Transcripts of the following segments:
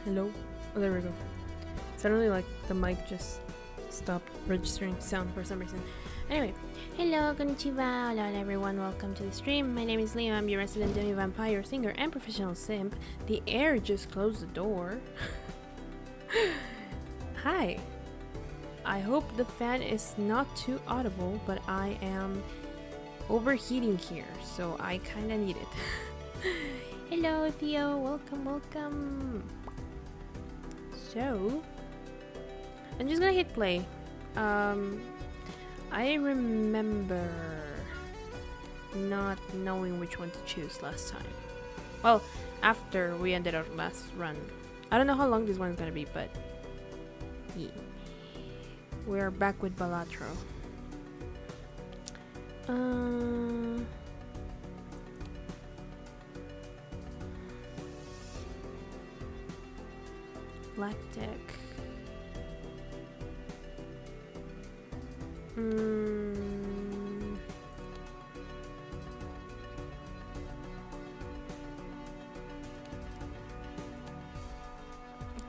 Hello? Oh, there we go. Suddenly, like, the mic just stopped registering sound for some reason. Anyway, hello, konnichiwa, hello everyone, welcome to the stream. My name is Leo, I'm your resident demi-vampire, singer, and professional simp. The air just closed the door. Hi. I hope the fan is not too audible, but I am overheating here, so I kinda need it. Hello, Theo, welcome. So, I'm just gonna hit play. I remember not knowing which one to choose last time. Well, after we ended our last run. I don't know how long this one is gonna be, but yeah. We're back with Balatro. Black deck.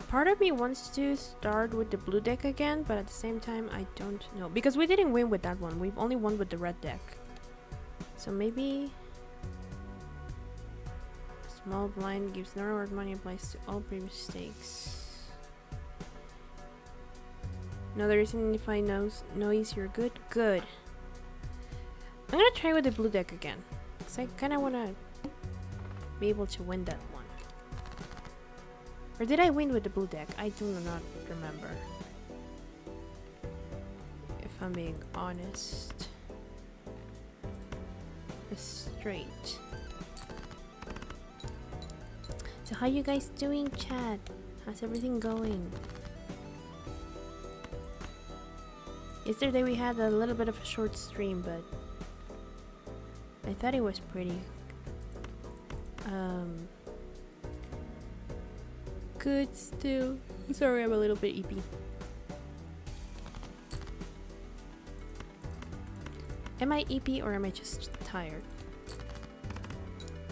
Part of me wants to start with the blue deck again, but at the same time I don't know. Because we didn't win with that one. We've only won with the red deck. So maybe... Small blind gives no reward money, applies to all previous stakes. No, there isn't any fine noise. You're good. Good. I'm gonna try with the blue deck again, because I kind of want to be able to win that one. Or did I win with the blue deck? I do not remember, if I'm being honest. Straight. So how you guys doing, chat? How's everything going? Yesterday we had a little bit of a short stream, but I thought it was pretty good still. Sorry, I'm a little bit eepy. Am I eepy or am I just tired?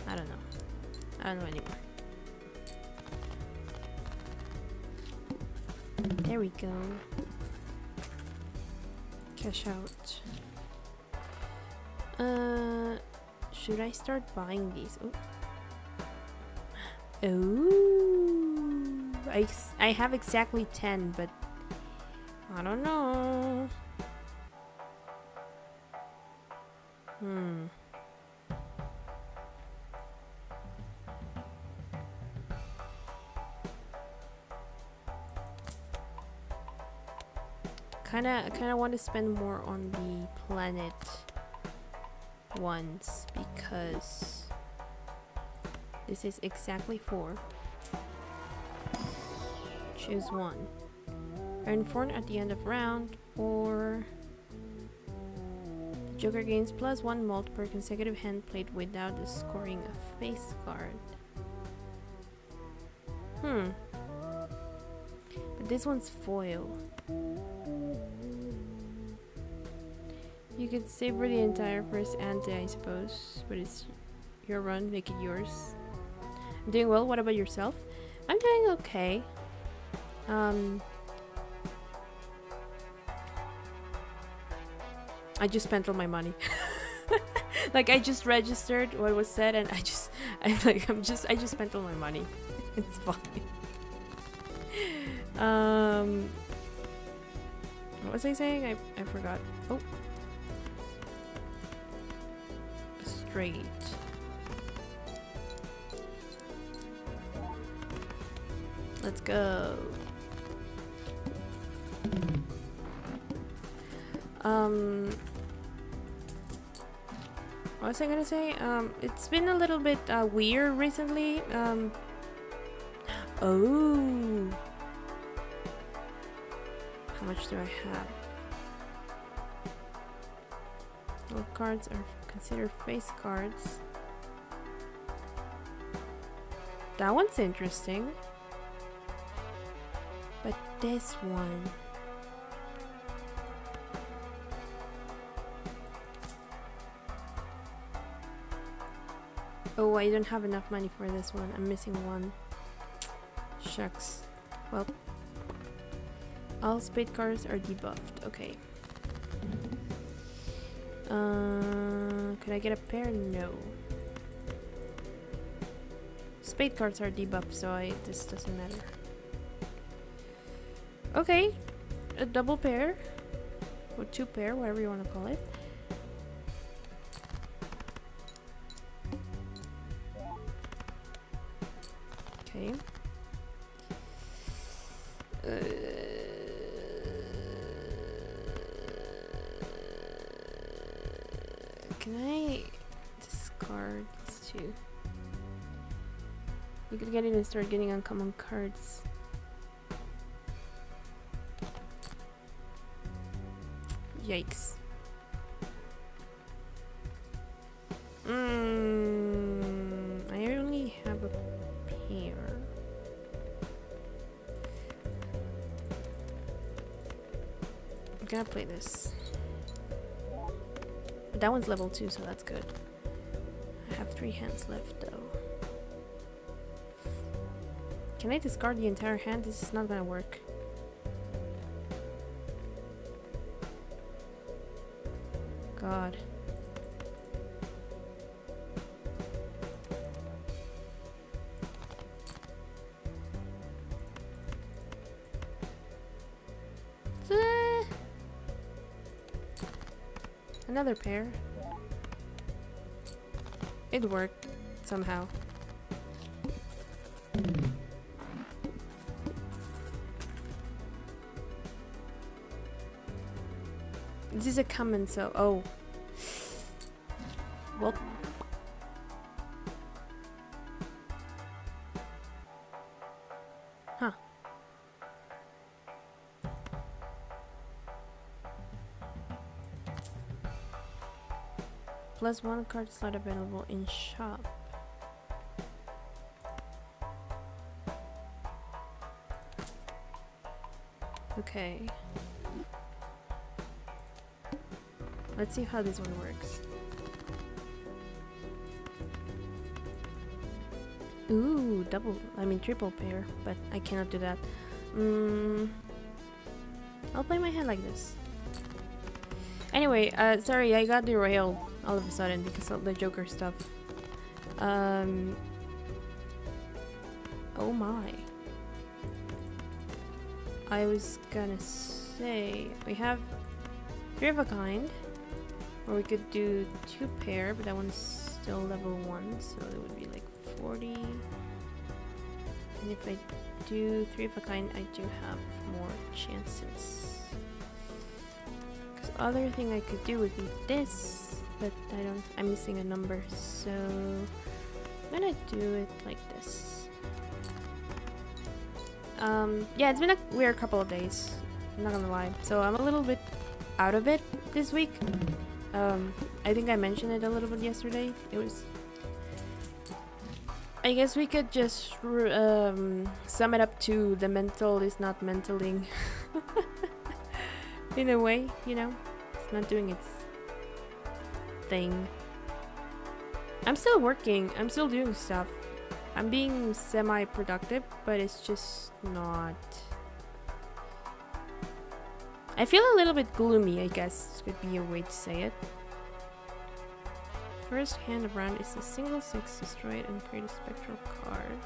I don't know. I don't know anymore. There we go. Cash out. Should I start buying these? Oh, I have exactly 10, but I don't know. Kinda want to spend more on the planet ones, because this is exactly 4. Choose one. Earn 4 at the end of round, or the Joker gains +1 mult per consecutive hand played without scoring a face card. But this one's foil. You could savor the entire first ante, I suppose, but it's your run, make it yours. I'm doing well. What about yourself? I'm doing okay. I just spent all my money. Like, I just registered what was said, and I just spent all my money. It's fine. What was I saying? I forgot. Oh. Straight. Let's go. What was I gonna say? It's been a little bit weird recently. Oh. How much do I have? What cards are considered face cards? That one's interesting. But this one... Oh, I don't have enough money for this one. I'm missing one. Shucks. Well, all spade cards are debuffed. Okay. Could I get a pair? No. Spade cards are debuffed, so this doesn't matter. Okay, a double pair or two pair, whatever you want to call it. Okay. Can I discard these two? You could get in and start getting uncommon cards. Yikes. I only have a pair. I'm gonna play this. But that one's level 2, so that's good. I have 3 hands left though. Can I discard the entire hand? This is not gonna work. God. Another pair. It worked somehow. This is a common, so oh. Well. Huh. +1 card is not available in shop. Okay. Let's see how this one works. Ooh, triple pair, but I cannot do that. I'll play my hand like this. Anyway, sorry, I got derailed all of a sudden because of the Joker stuff. Oh my. I was gonna say, we have 3 of a kind. Or we could do 2 pair, but that one's still level 1, so it would be like 40. And if I do 3 of a kind, I do have more chances. Because other thing I could do would be this, but I'm missing a number, so I'm gonna do it like this. Yeah, it's been a weird couple of days, I'm not gonna lie. So I'm a little bit out of it this week. I think I mentioned it a little bit yesterday. It was... I guess we could just sum it up to the mental is not mentaling. In a way, you know? It's not doing its thing. I'm still working. I'm still doing stuff. I'm being semi-productive, but it's just not... I feel a little bit gloomy, I guess could be a way to say it. First hand of round is a single 6, destroy it and create a spectral card.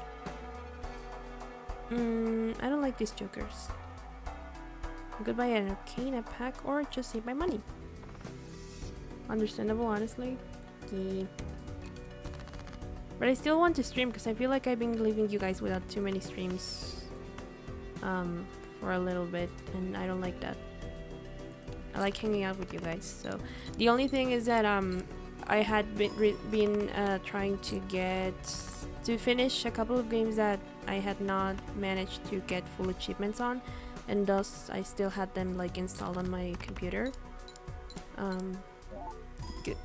I don't like these jokers. I could buy an arcana pack or just save my money. Understandable, honestly. Yeah. But I still want to stream because I feel like I've been leaving you guys without too many streams for a little bit, and I don't like that. I like hanging out with you guys. So the only thing is that I had been trying to finish a couple of games that I had not managed to get full achievements on, and thus I still had them like installed on my computer.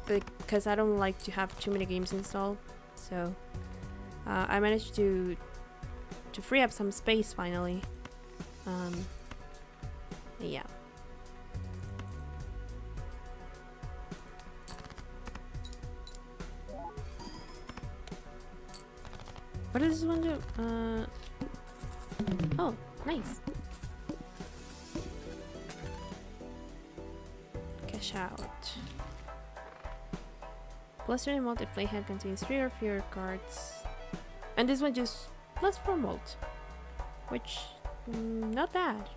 Because I don't like to have too many games installed, so I managed to free up some space finally. Yeah. What does this one do? Oh, nice. Cash out. Plus 20 mult if play hand contains 3 or fewer cards. And this one just plus 4 mult. Which, not bad.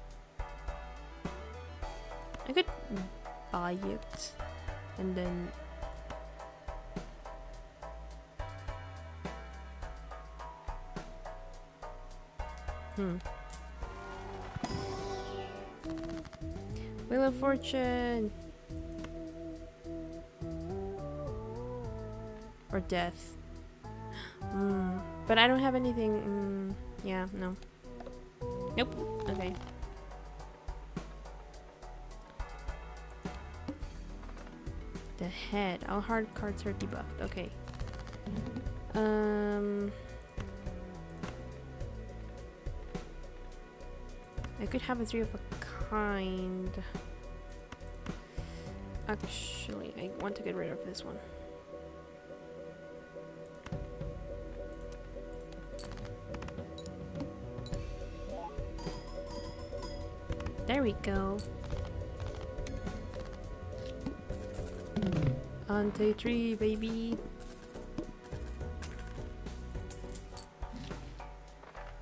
I could buy it. And then... Wheel of Fortune! Or death. But I don't have anything. Yeah, no. Nope. Okay. The head. All hard cards are debuffed. Okay. I could have a 3 of a kind. Actually, I want to get rid of this one. There we go. On day 3, baby.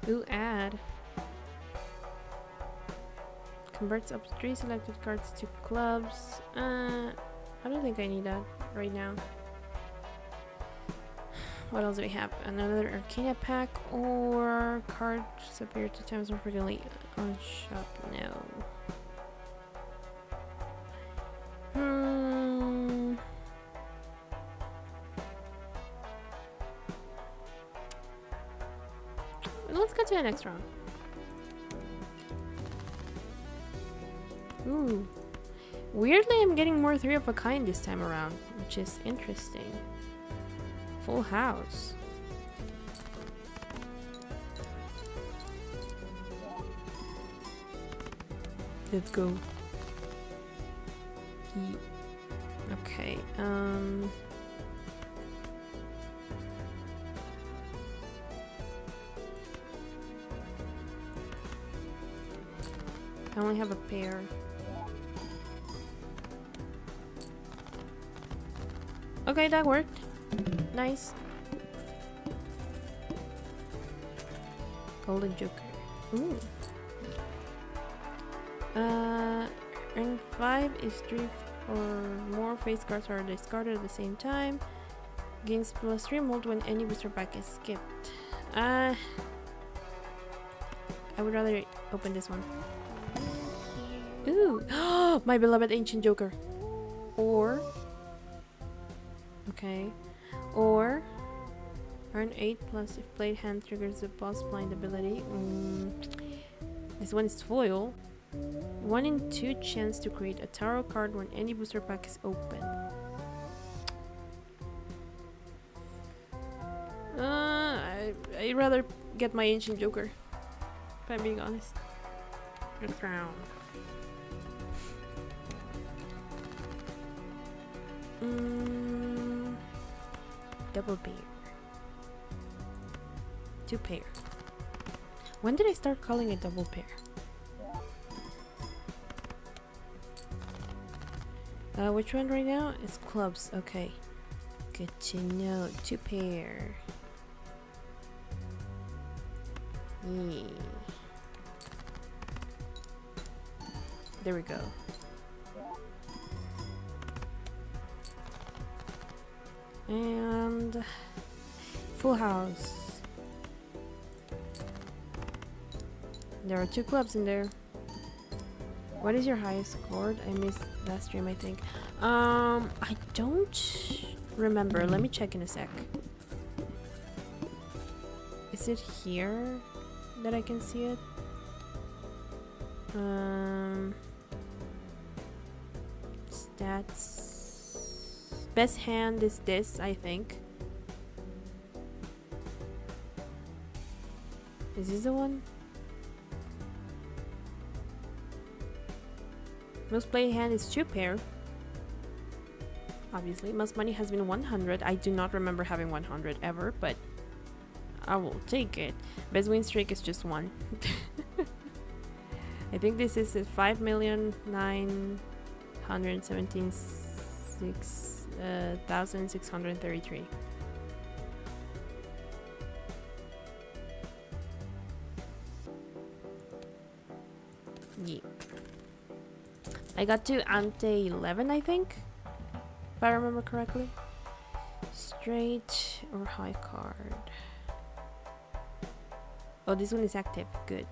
Ooh, add. Converts up to 3 selected cards to clubs. I don't think I need that right now. What else do we have? Another Arcana pack or cards appear 2 times more frequently on shop? No. Let's go to the next round. Ooh. Weirdly, I'm getting more 3 of a kind this time around, which is interesting. Full house. Let's go. Okay, I only have a pair. Okay, that worked. Nice. Golden Joker. Ooh. Rank 5 is 3 or more face cards are discarded at the same time. Gains plus 3 mold when any booster pack is skipped. I would rather open this one. Ooh! My beloved Ancient Joker. Or... Okay. Or... Earn 8 plus if played hand triggers the boss blind ability. This one is foil. 1 in 2 chance to create a tarot card when any booster pack is open. I'd rather get my Ancient Joker, if I'm being honest. Next round. Double pair. 2 pair. When did I start calling it double pair? Which one right now? It's clubs. Okay. Good to know. 2 pair. Yeah. There we go. And full house. There are 2 clubs in there. What is your highest scored? I missed last stream, I think. I don't remember. Let me check in a sec. Is it here that I can see it? Stats. Best hand is this, I think. Is this the one? Most played hand is 2 pair. Obviously, most money has been 100. I do not remember having 100 ever, but I will take it. Best win streak is just 1. I think this is 5,917,633. Yeah. I got to ante 11, I think, if I remember correctly. Straight or high card? Oh, this one is active. Good.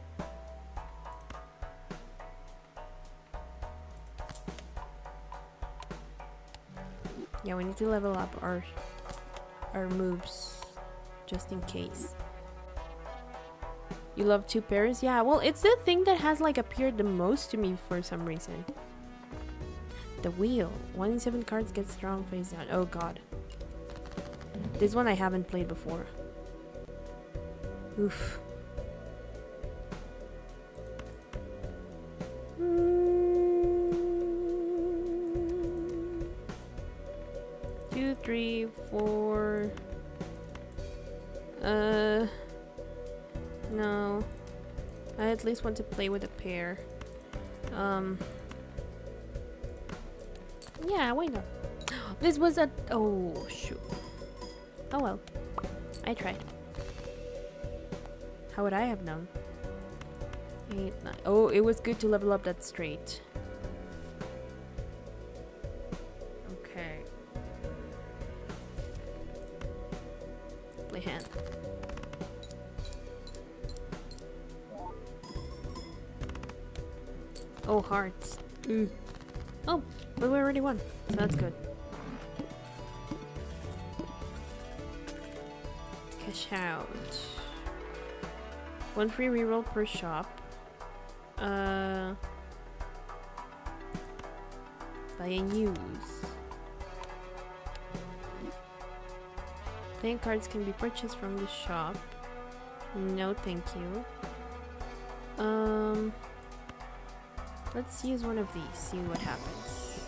Yeah, we need to level up our moves just in case. You love 2 pairs? Yeah, well, it's the thing that has like appeared the most to me for some reason. The wheel. 1 in 7 cards gets drawn face down. Oh god. This one I haven't played before. Oof. Two, 3, 4. No. I at least want to play with a pair. Yeah, why not? This was a... Oh, shoot. Oh well. I tried. How would I have known? 8, 9. Oh, it was good to level up that straight. Okay. Play hand. Oh, hearts. Oh, but we already won, so that's good. Cash out. 1 free reroll per shop. Buy and use. Playing cards can be purchased from the shop. No, thank you. Let's use one of these, see what happens.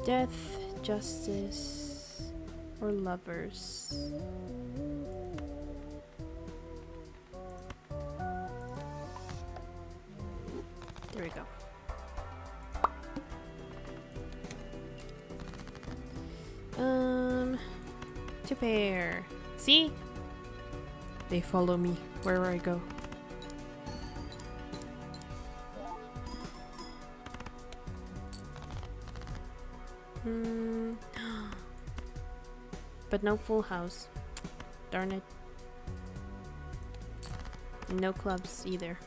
Death, justice, or lovers. There we go. To pair. See? They follow me wherever I go. But no full house. Darn it. No clubs either.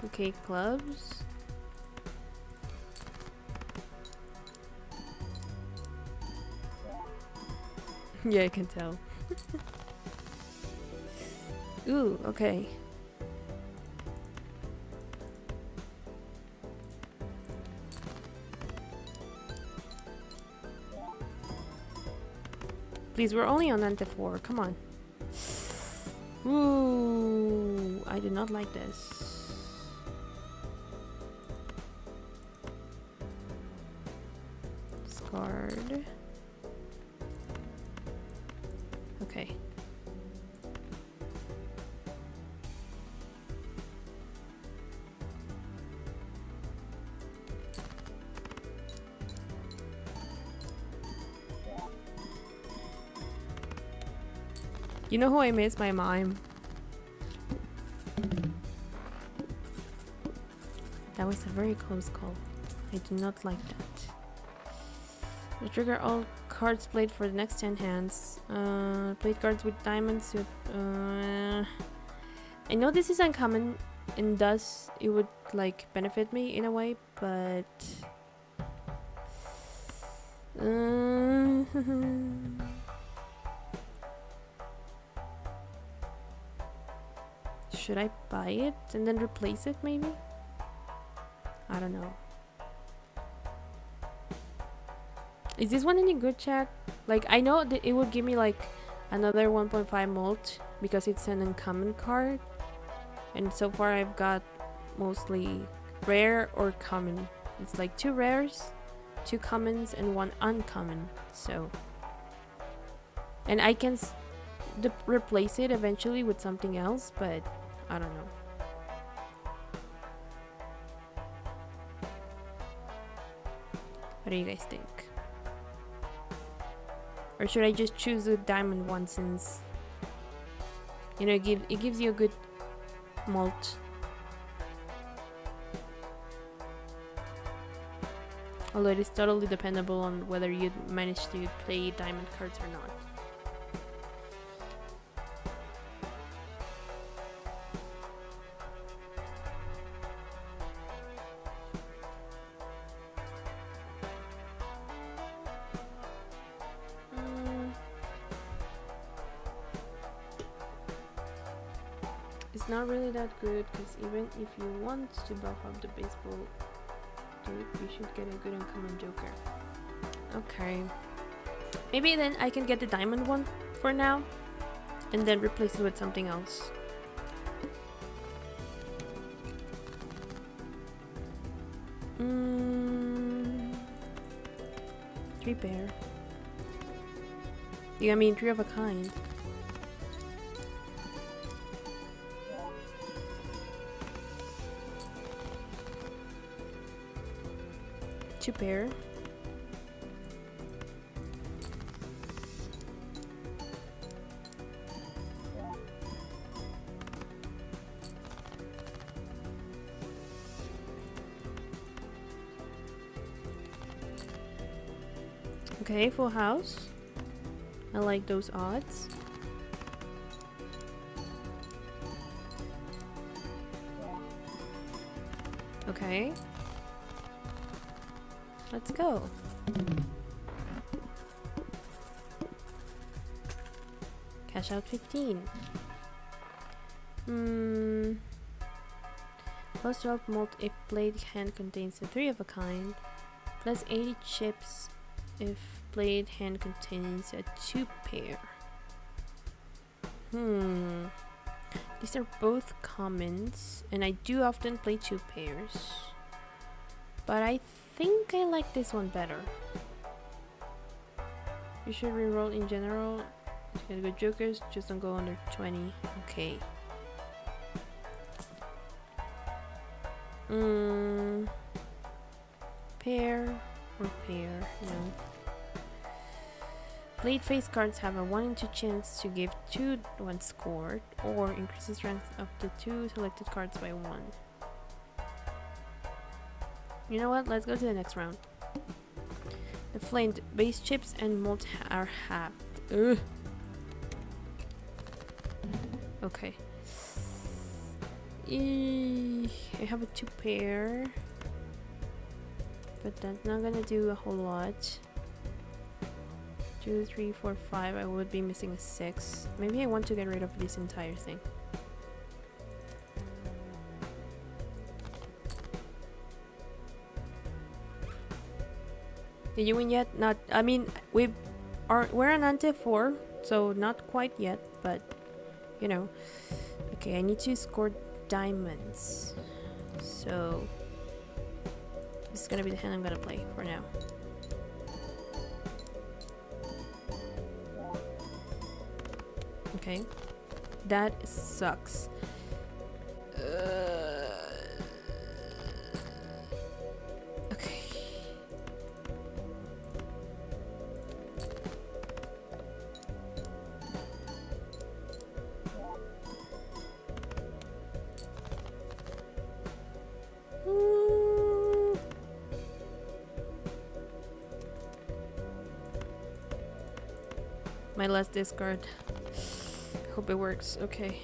Okay, clubs. Yeah, I can tell. Ooh, okay. Please, we're only on ante 4. Come on. Ooh, I do not like this. Discard. Okay. You know who I miss? My mime. That was a very close call. I do not like that. You trigger all cards played for the next 10 hands. Played cards with diamonds with... I know this is uncommon and thus it would like benefit me in a way, but... Should I buy it and then replace it maybe? I don't know. Is this one any good, chat? Like, I know that it would give me like another 1.5 molt because it's an uncommon card. And so far I've got mostly rare or common. It's like 2 rares, 2 commons, and 1 uncommon. So And I can replace it eventually with something else, but I don't know. What do you guys think? Or should I just choose the diamond one, since you know it gives you a good mult. Although it is totally dependable on whether you manage to play diamond cards or not. It's not really that good, because even if you want to buff up the baseball dude, you should get a good uncommon joker. Okay. Maybe then I can get the diamond one for now, and then replace it with something else. Three pair. Yeah, I mean 3 of a kind. Two pair. Okay, full house. I like those odds. Okay. Let's go. Cash out 15. Plus 12 mult if played hand contains a 3 of a kind. Plus 80 chips if played hand contains a 2 pair. These are both commons, and I do often play 2 pairs. But I think I like this one better. You should reroll in general. You can go jokers, just don't go under 20. Okay. Pair or pair? No. Played face cards have a 1 in 2 chance to give 2 when scored, or increases strength of the 2 selected cards by 1. You know what? Let's go to the next round. The flamed base chips and mult are halved. Ugh. Okay. I have a 2 pair, but that's not gonna do a whole lot. 2, 3, 4, 5. I would be missing a 6. Maybe I want to get rid of this entire thing. Did you win yet? Not. I mean, we're on ante 4, so not quite yet, but you know. Okay, I need to score diamonds. So this is gonna be the hand I'm gonna play for now. Okay, that sucks. Okay. My last discard. Hope it works. Okay.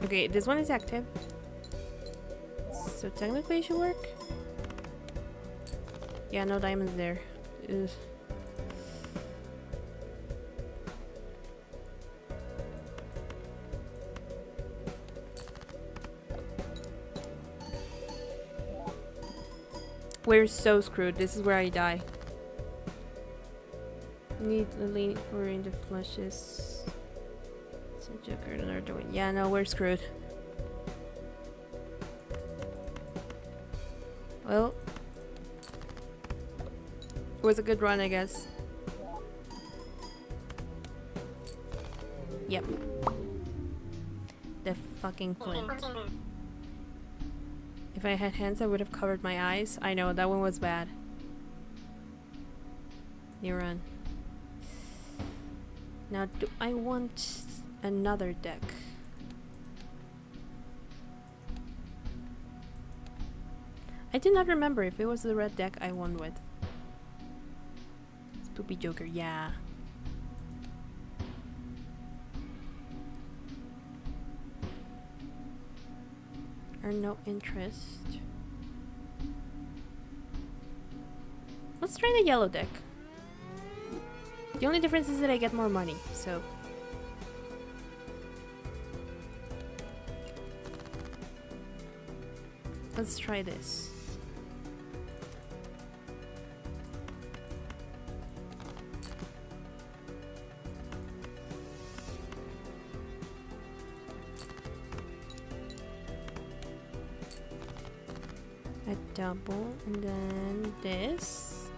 Okay, this one is active, so technically it should work. Yeah, no diamonds there. Ugh. We're so screwed. This is where I die. Need a lean for in the flushes. So Joker, another one. Yeah, no, we're screwed. It was a good run, I guess. Yep. The fucking flint. If I had hands, I would have covered my eyes. I know, that one was bad. You run. Now, do I want another deck? I do not remember if it was the red deck I won with. Stupid Joker, yeah. Or no interest. Let's try the yellow deck. The only difference is that I get more money, so. Let's try this. A double and then this.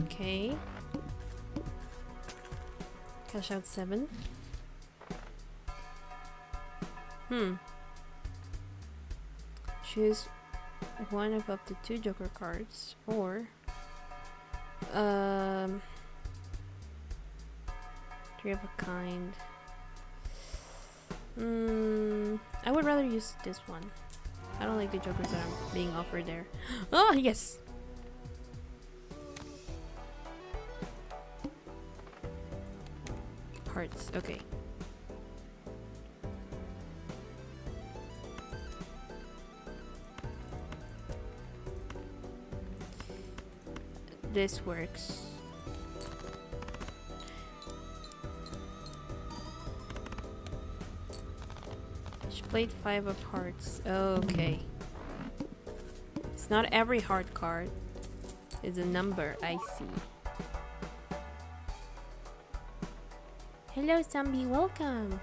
Okay. Cash out 7. Choose one of up to 2 Joker cards, or 3 of a kind. I would rather use this one. I don't like the Jokers that are being offered there. Oh, yes! Hearts, okay. This works. She played 5 of hearts. Okay. It's not every heart card. It's a number, I see. Hello zombie, welcome!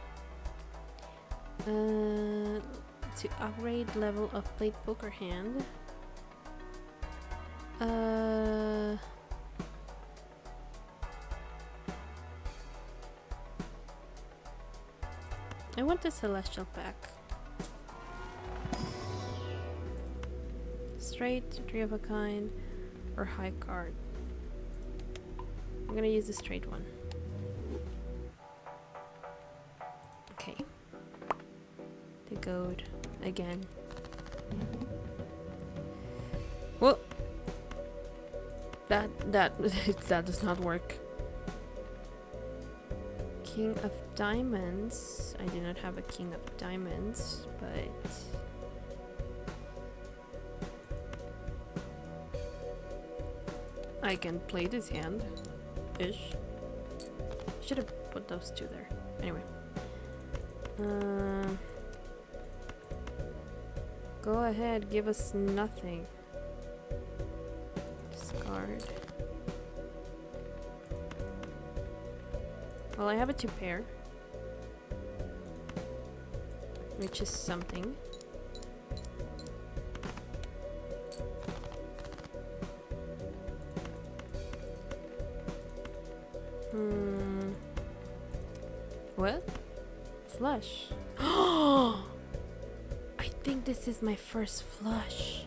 To upgrade level of played poker hand. I want the celestial pack. Straight, 3 of a kind, or high card. I'm gonna use the straight one. Okay. The gold again. Well, that does not work. King of diamonds. I do not have a king of diamonds, but I can play this hand ish. Should have put those 2 there. Anyway. Go ahead, give us nothing. Discard. Well, I have a 2 pair, which is something. What? Flush. I think this is my first flush.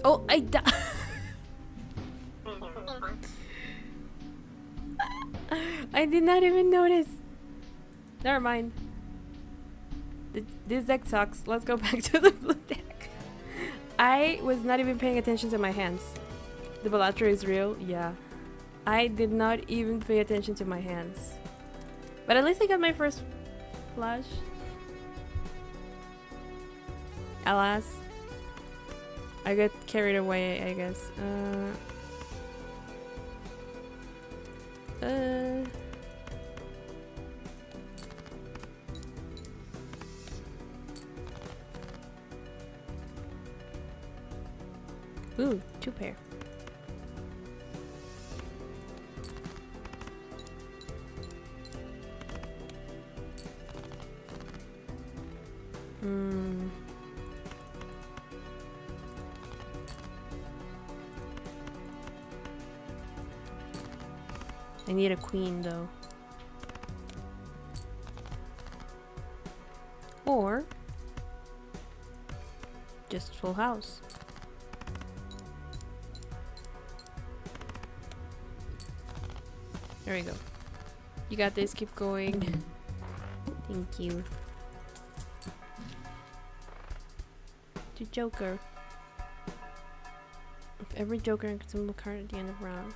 Oh, I died. I did not even notice. Never mind. This deck sucks. Let's go back to the blue deck. I was not even paying attention to my hands. The BALATRO is real? Yeah. I did not even pay attention to my hands. But at least I got my first flush. Alas. I got carried away, I guess. Ooh, 2 pair. I need a queen though. Or just full house. There we go. You got this, keep going. Thank you. To Joker. Every Joker and consumable card at the end of round.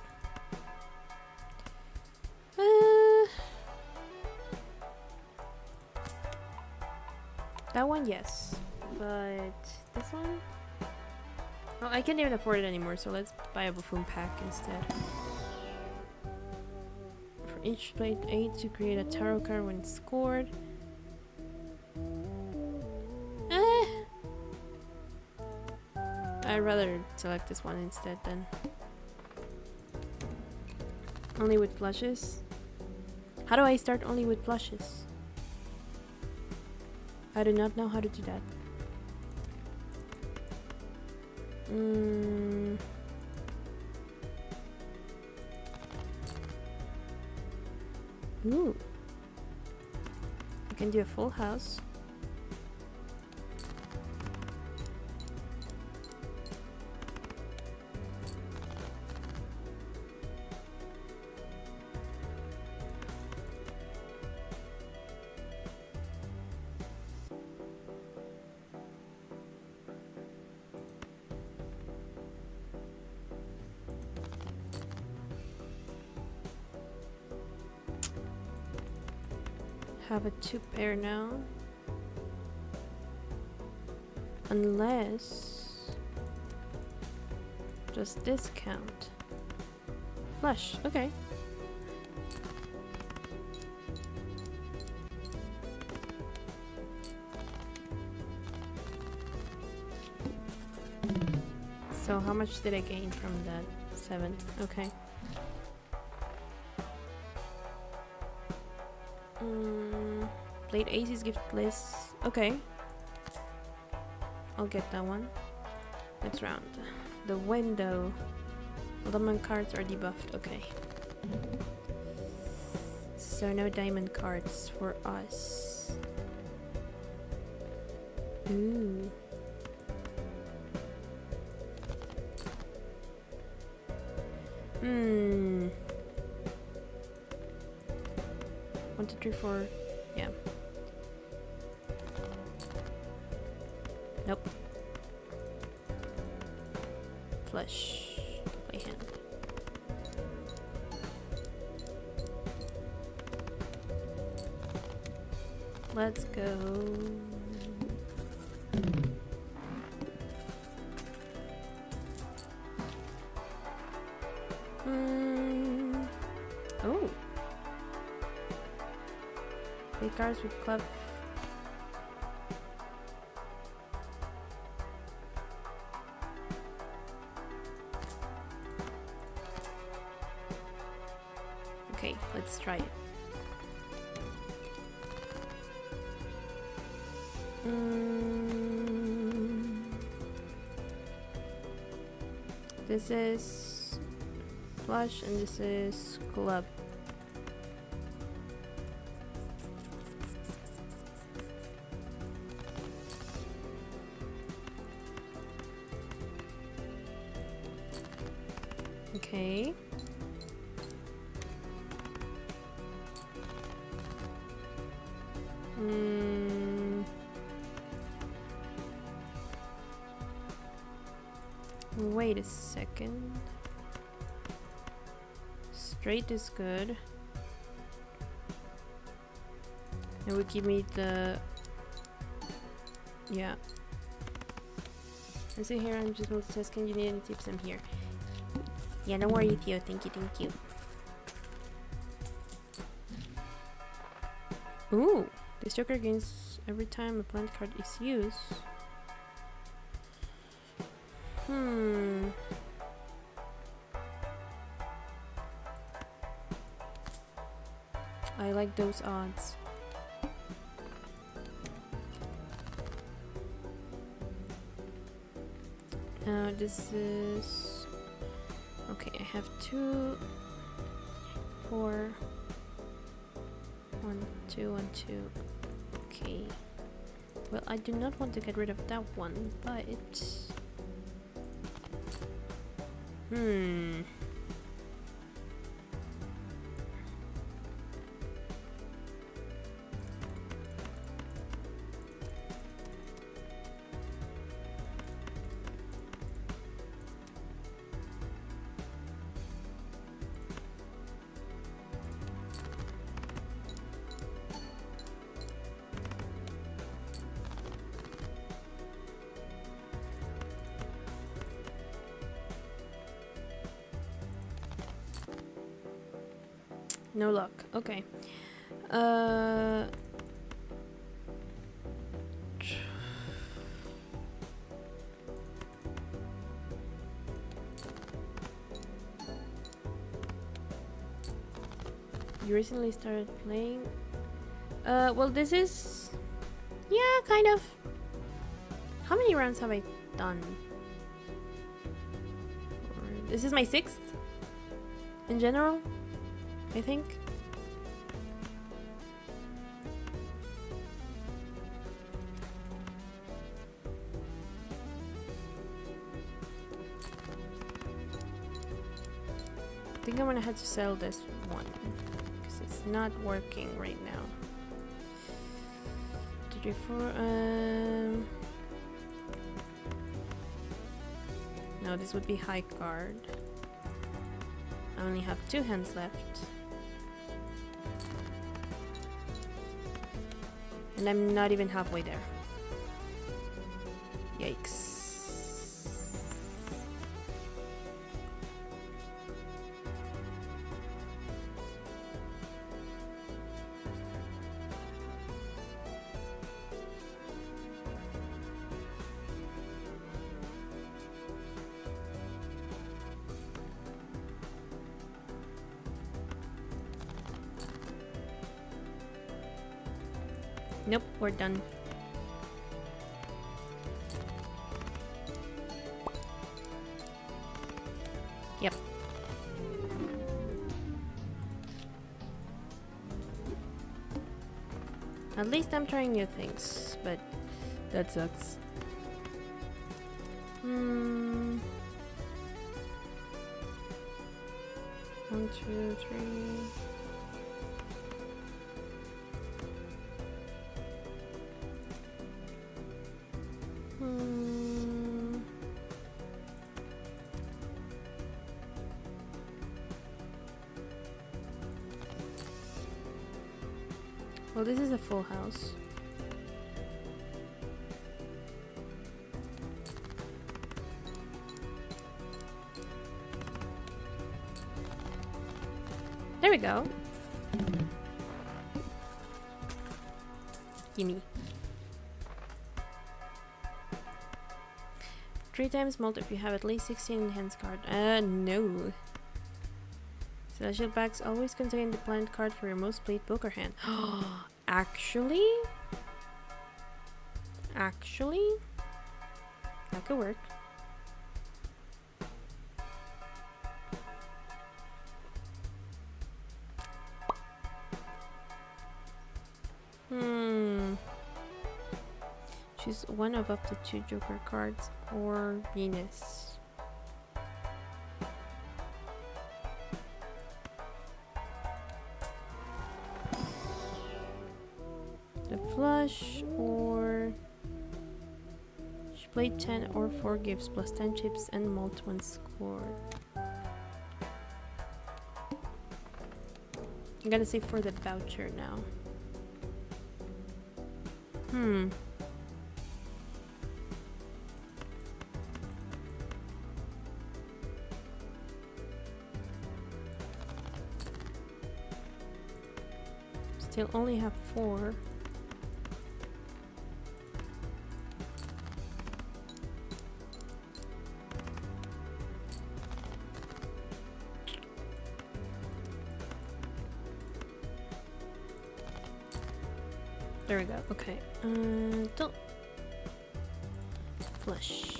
That one, yes. But this one? Well, I can't even afford it anymore, so let's buy a buffoon pack instead. For each plate 8 to create a tarot card when scored. I'd rather select this one instead then. Only with flushes? How do I start only with flushes? I do not know how to do that. Ooh. I can do a full house. Have a 2 pair now. Unless... does this count? Flush, okay. So how much did I gain from that? 7, okay. Plate Aces gift list. Okay. I'll get that one. Next round. The window. All diamond cards are debuffed. Okay. So no diamond cards for us. Ooh. Hmm. 1, 2, 3, 4. Yeah. Nope. Flush. Play hand. Let's go. Oh. Play cards with club. Okay, let's try it. This is flush and this is club. Okay. Wait a second. Straight is good. It would give me the... yeah. I see here, I'm just going to test. Can you need any tips? I'm here. Yeah, don't worry, Theo. Thank you, thank you. Ooh, this joker gains every time a plant card is used. I like those odds. Now this is... Okay, I have 2, 4, 1, 2, 1, 2. Okay. Well, I do not want to get rid of that one, but... No luck. Okay. You recently started playing? Well, this is... Yeah, kind of. How many rounds have I done? This is my 6th? In general? I think. I think I'm gonna have to sell this one because it's not working right now. 2, 3, 4. No, this would be high card. I only have 2 hands left. And I'm not even halfway there. Yikes. Nope, we're done. Yep. At least I'm trying new things, but that sucks. 1, 2, 3. Well, this is a full house. There we go. Gimme. 3 times mult if you have at least 16 in hands card. No. Celestial bags always contain the plant card for your most played poker hand. Actually? Actually? That could work. Choose one of up to 2 joker cards or Venus. The flush or she played 10 or 4 gives plus 10 chips and mult when scored. I'm gonna say for the voucher now. Still only have 4. There we go. Okay. Don't flush.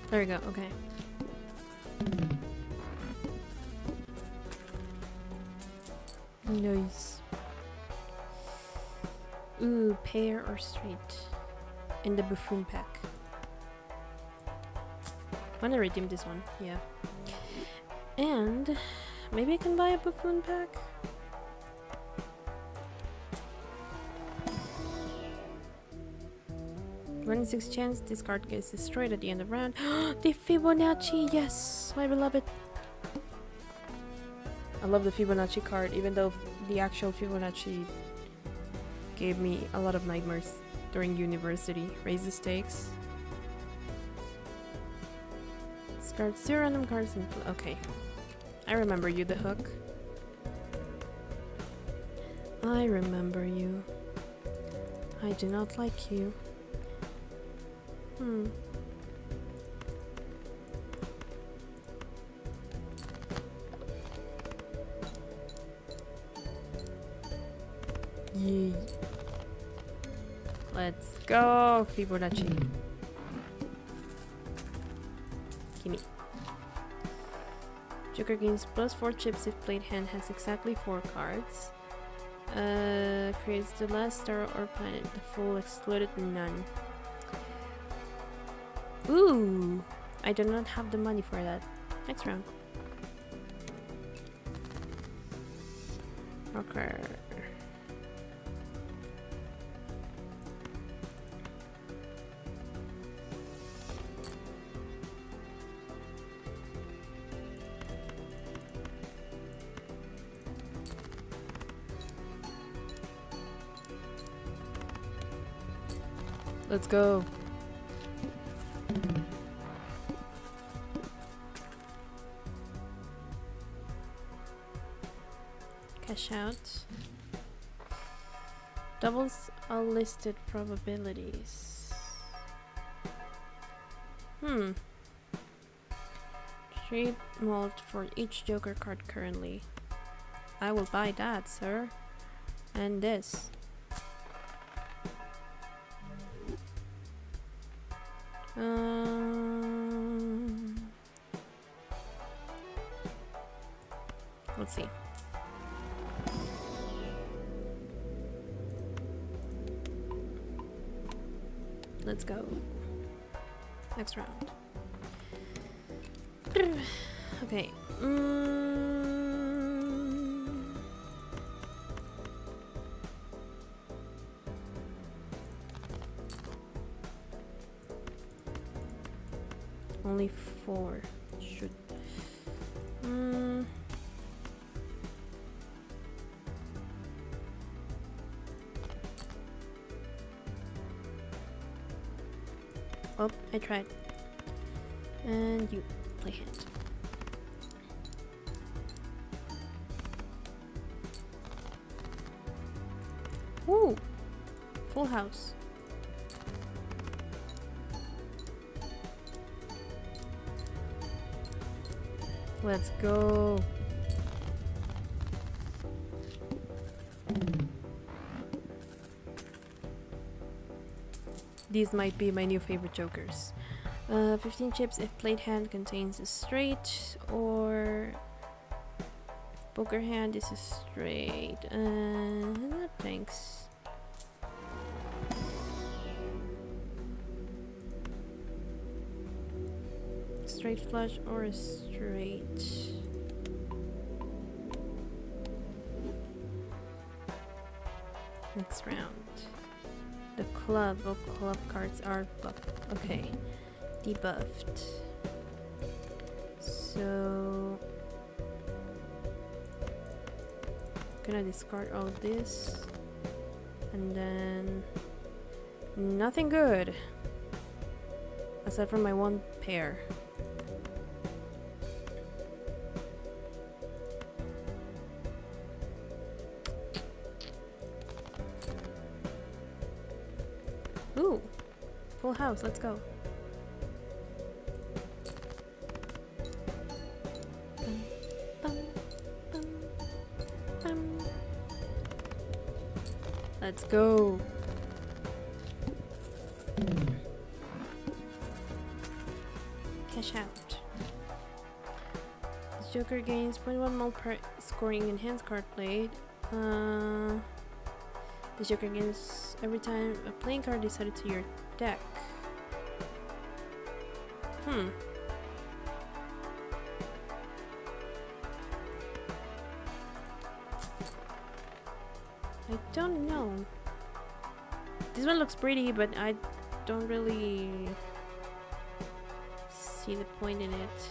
There we go, okay. Nice. Ooh, pair or straight. In the buffoon pack. Wanna redeem this one, yeah. And maybe I can buy a buffoon pack? 1 in 6 chance this card gets destroyed at the end of round. The Fibonacci, yes, my beloved. I love the Fibonacci card, even though the actual Fibonacci gave me a lot of nightmares during university. Raise the stakes. Discard 0 random cards and okay. I remember you, the hook. I remember you. I do not like you. Yay. Let's go, Fibonacci. Gimme. Joker gains +4 chips if played hand has exactly 4 cards. Creates the last star or planet. The full excluded none. Ooh! I do not have the money for that. Next round. Okay. Let's go. Cash out. Doubles all listed probabilities. Trade malt for each Joker card currently. I will buy that, sir. And this. Let's see. Let's go. Next round. Okay. Only 4. Should. Oh, I tried. And you play hand. Woo! Full house. Let's go. These might be my new favorite jokers. 15 chips if played hand contains a straight, or if poker hand is a straight. No thanks. Straight flush or a straight. Next round. The club. All club cards are buffed. Okay. Debuffed. So gonna discard all this. And then nothing good. Aside from my one pair. Ooh, full house, let's go. Let's go. Cash out. This Joker gains 0.1 more per scoring enhanced card played. This Joker gains every time a playing card is added to your deck. I don't know. This one looks pretty, but I don't really see the point in it.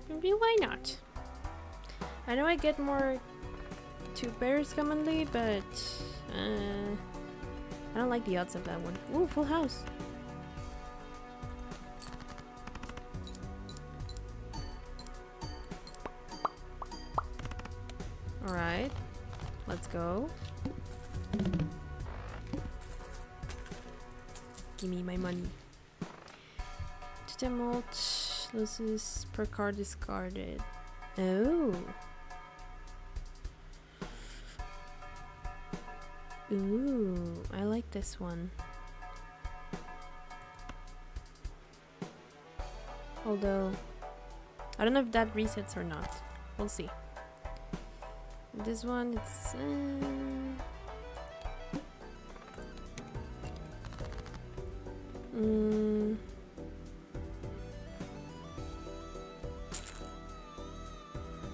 Maybe why not? I know I get more 2 pairs commonly, but I don't like the odds of that one. Ooh, full house. Alright, let's go. Give me my money. To mulch. Loses per card discarded. Oh. Ooh, I like this one. Although, I don't know if that resets or not. We'll see. This one, it's...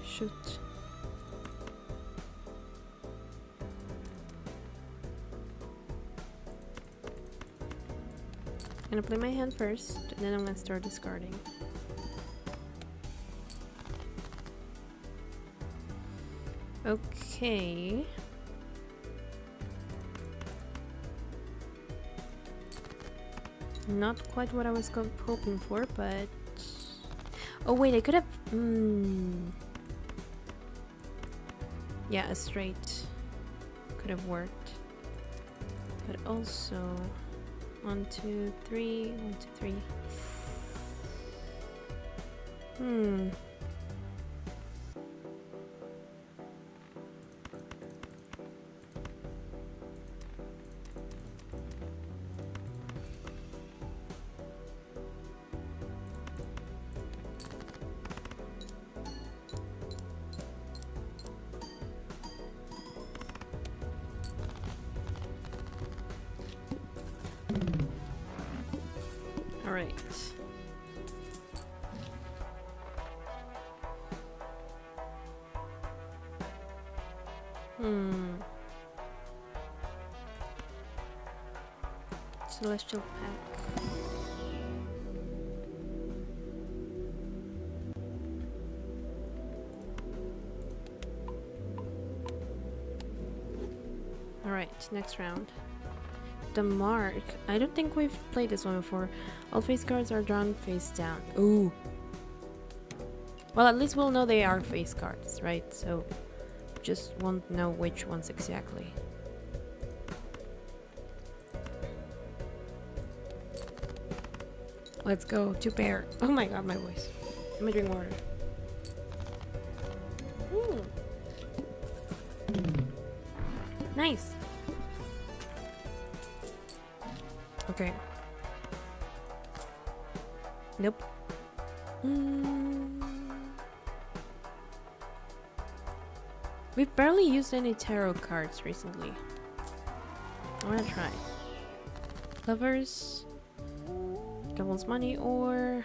Shoot. I'm gonna play my hand first, and then I'm gonna start discarding. Okay. Not quite what I was hoping for, but... Oh wait, I could have... Yeah, a straight could have worked. But also... 1, 2, 3... 1, 2, 3... Alright. Celestial pack. Alright, next round. The mark. I don't think we've played this one before. All face cards are drawn face down. Ooh. Well, at least we'll know they are face cards, right? So, just won't know which ones exactly. Let's go. 2 pair. Oh my god, my voice. Let me drink water. Nice. Nope. We've barely used any tarot cards recently. I wanna try. Lovers, Devil's Money, or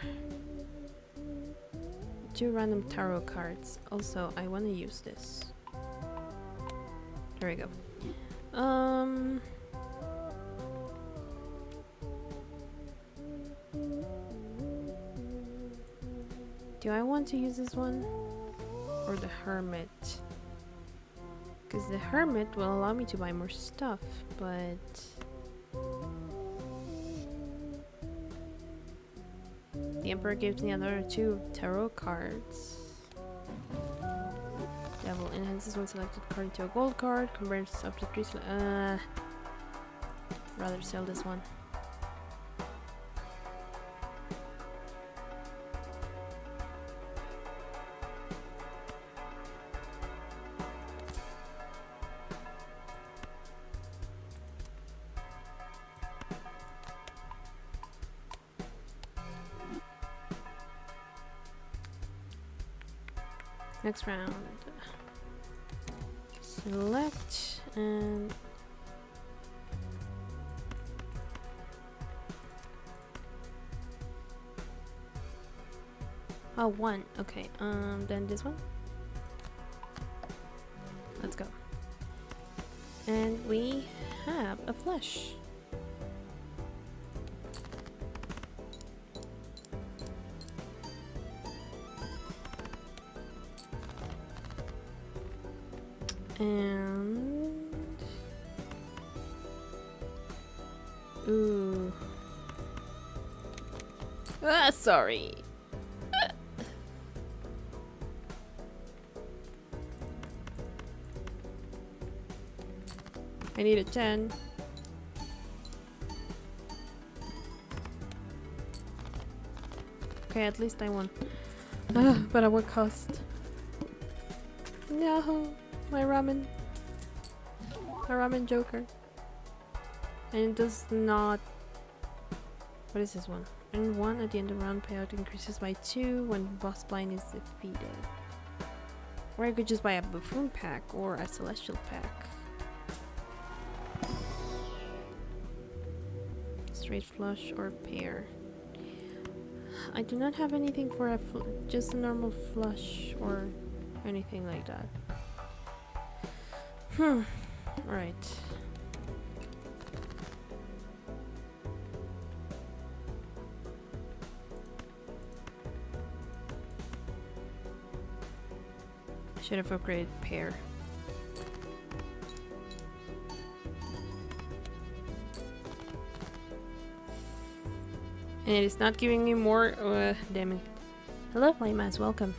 2 random tarot cards. Also, I wanna use this. There we go. Do I want to use this one? Or the Hermit? Because the Hermit will allow me to buy more stuff, but... the Emperor gives me another 2 tarot cards. Devil enhances one selected card into a gold card, converts up to 3 rather sell this one. Next round. Select and oh, 1. Okay, then this one. Let's go. And we have a flesh. And ooh, sorry. I need a 10. Okay, at least I won. But at what cost? No. My ramen joker. And it does not... what is this one? And 1 at the end of round, payout increases by 2 when boss blind is defeated. Or I could just buy a buffoon pack or a celestial pack. Straight flush or pair. I do not have anything for a just a normal flush or anything like that. Right. Should have upgraded pair. And it is not giving me more. Damn it. Hello, Playmas. Welcome.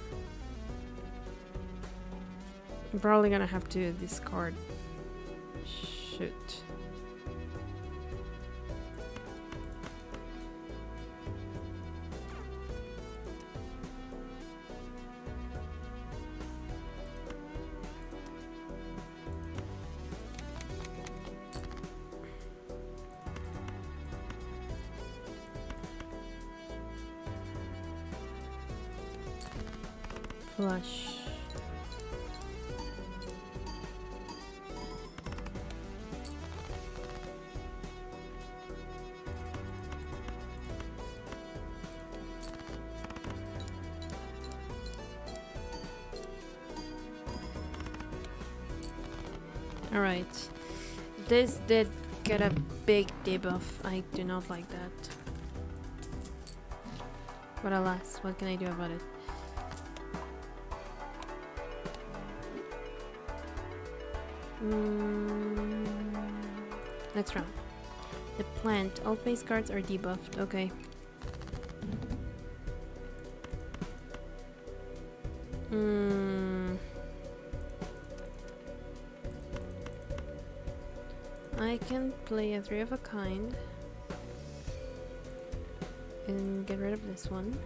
I'm probably gonna have to discard. Shoot. Flush. Alright, this did get a big debuff. I do not like that. But alas, what can I do about it? Next round. The plant. All face cards are debuffed. Okay. I can play a 3 of a kind and get rid of this one.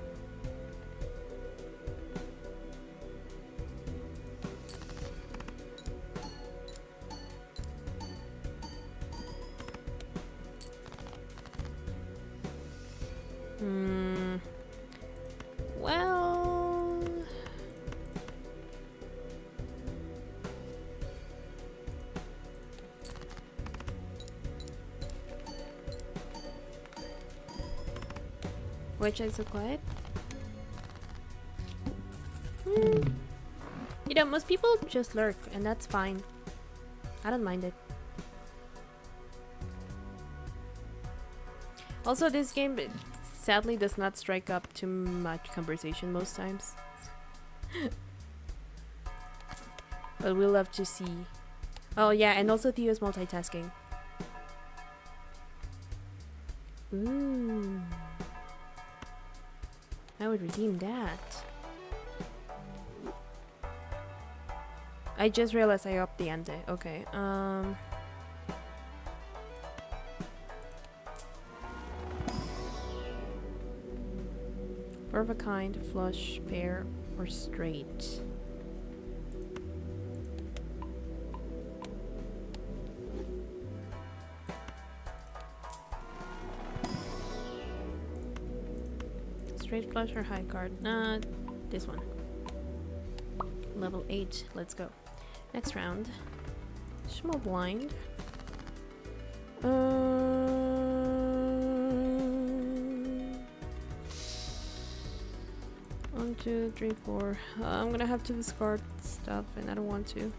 Which is so quiet? You know, most people just lurk, and that's fine. I don't mind it. Also, this game sadly does not strike up too much conversation most times. But we'll love to see. Oh yeah, and also Theo is multitasking. Ooh. I would redeem that. I just realized I upped the ante. Okay, four of a kind, flush, pair, or straight. Straight flush or high card? This one. Level 8. Let's go. Next round. Small blind. 1, 2, 3, 4. I'm gonna have to discard stuff, and I don't want to.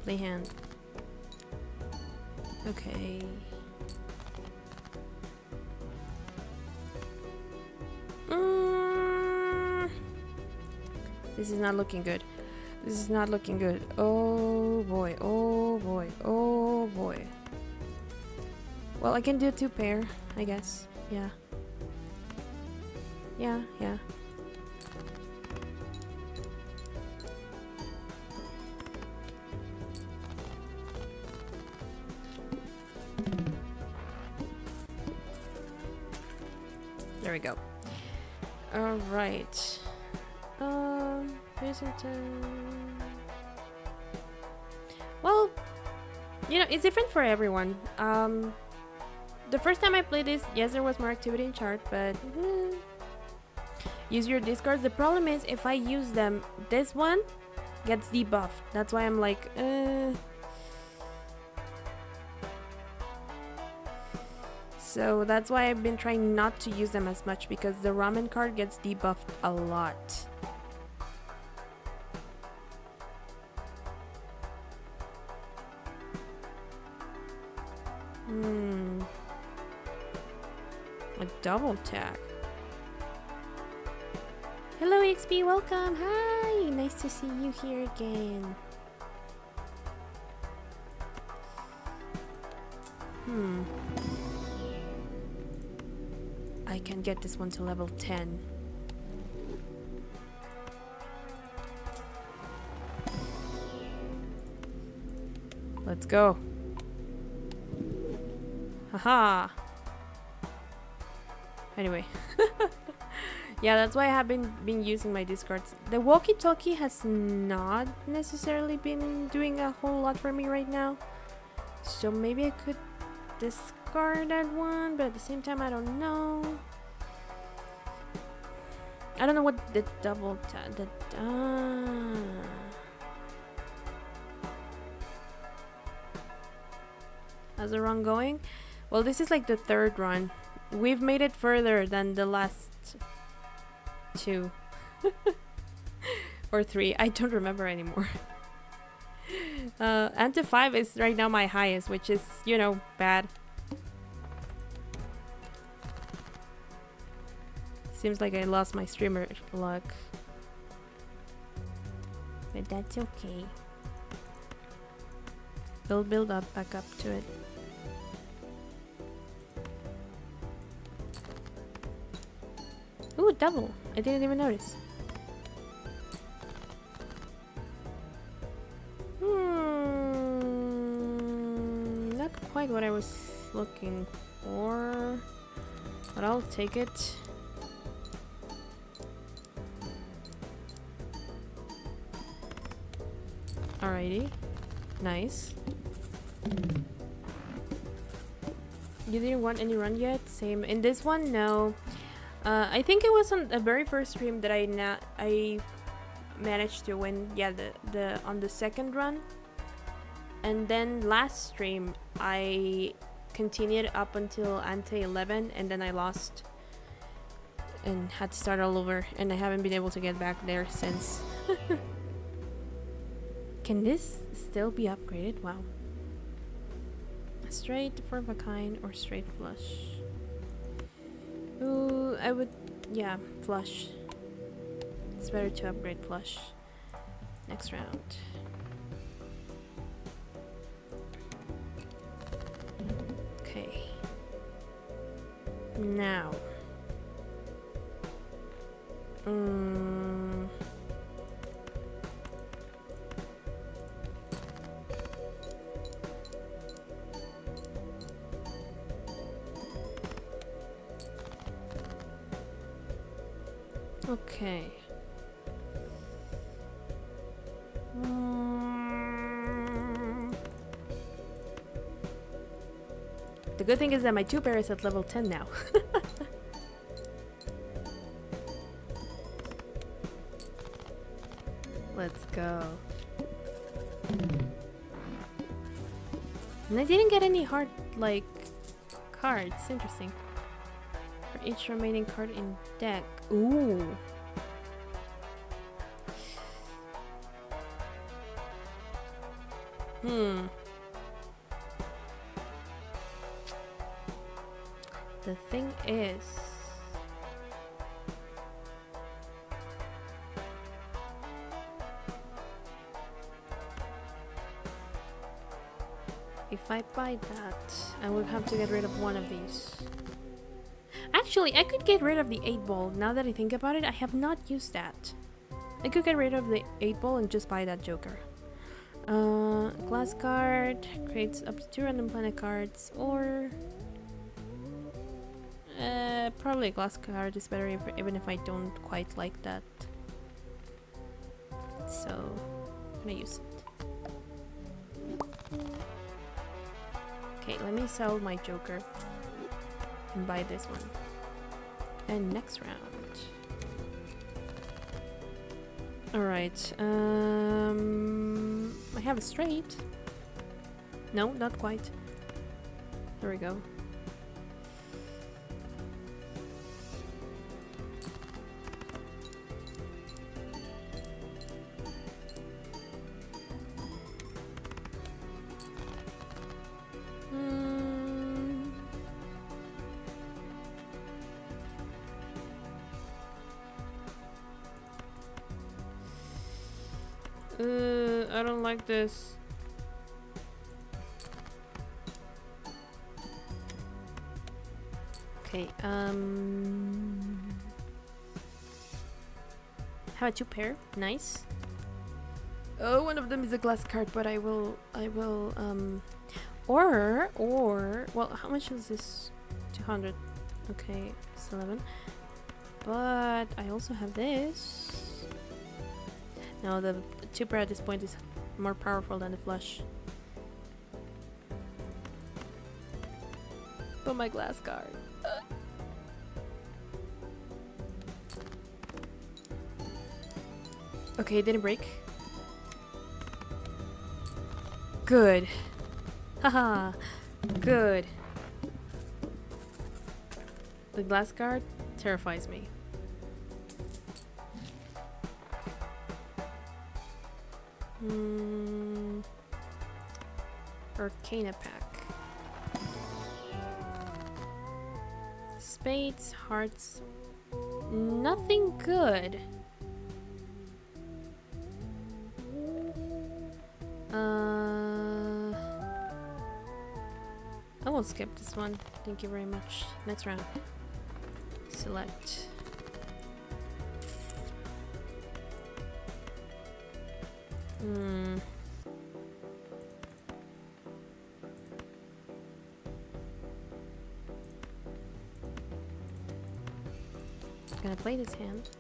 Play hand. Okay. This is not looking good. This is not looking good. Oh boy, oh boy, oh boy. Well, I can do 2 pair, I guess. Yeah. Yeah. There we go. All right. Well, you know, it's different for everyone. The first time I played this, yes, there was more activity in chart, but use your discards. The problem is if I use them, this one gets debuffed. That's why I'm like, So that's why I've been trying not to use them as much, because the ramen card gets debuffed a lot. A double tag. Hello XP, welcome. Hi, nice to see you here again. I can get this one to level 10. Let's go. Haha. Anyway. Yeah, that's why I have been using my discards. The walkie-talkie has not necessarily been doing a whole lot for me right now. So maybe I could discard that one, but at the same time I don't know. I don't know what the double How's the run going? Well, this is like the 3rd run. We've made it further than the last 2 or 3. I don't remember anymore. Ante 5 is right now my highest, which is, you know, bad. Seems like I lost my streamer luck. But that's okay. We'll build up back up to it. Ooh, double! I didn't even notice. Not quite what I was looking for. But I'll take it. Alrighty. Nice. You didn't want any run yet? Same. In this one, no. I think it was on the very first stream that I managed to win. Yeah, the on the second run. And then last stream, I continued up until ante 11, and then I lost and had to start all over, and I haven't been able to get back there since. Can this still be upgraded? Wow. Straight, four of a kind, or straight flush? Ooh, I would... yeah, flush. It's better to upgrade flush. Next round. Okay. Now. Okay. The good thing is that my 2-pair is at level 10 now. Let's go. And I didn't get any hard, like, cards. Interesting. For each remaining card in deck. Ooh. The thing is... if I buy that, I would have to get rid of one of these. Actually, I could get rid of the 8-ball. Now that I think about it, I have not used that. I could get rid of the 8-ball and just buy that Joker. Glass card creates up to 2 random planet cards, or probably a glass card is better even if I don't quite like that. So I'm gonna use it. Okay, let me sell my Joker and buy this one. And next round. Alright, I have a straight. No, not quite. There we go. I don't like this. Okay, have a 2-pair. Nice. Oh, one of them is a glass card, but I will, or, well, how much is this? 200. Okay, it's 11. But I also have this. No, the 2-pair at this point is more powerful than the flush. But my glass card. Okay, it didn't break. Good. Haha. Good. The glass card terrifies me. Arcana pack. Spades, hearts. Nothing good. I will skip this one. Thank you very much. Next round. Select. Gonna play this hand.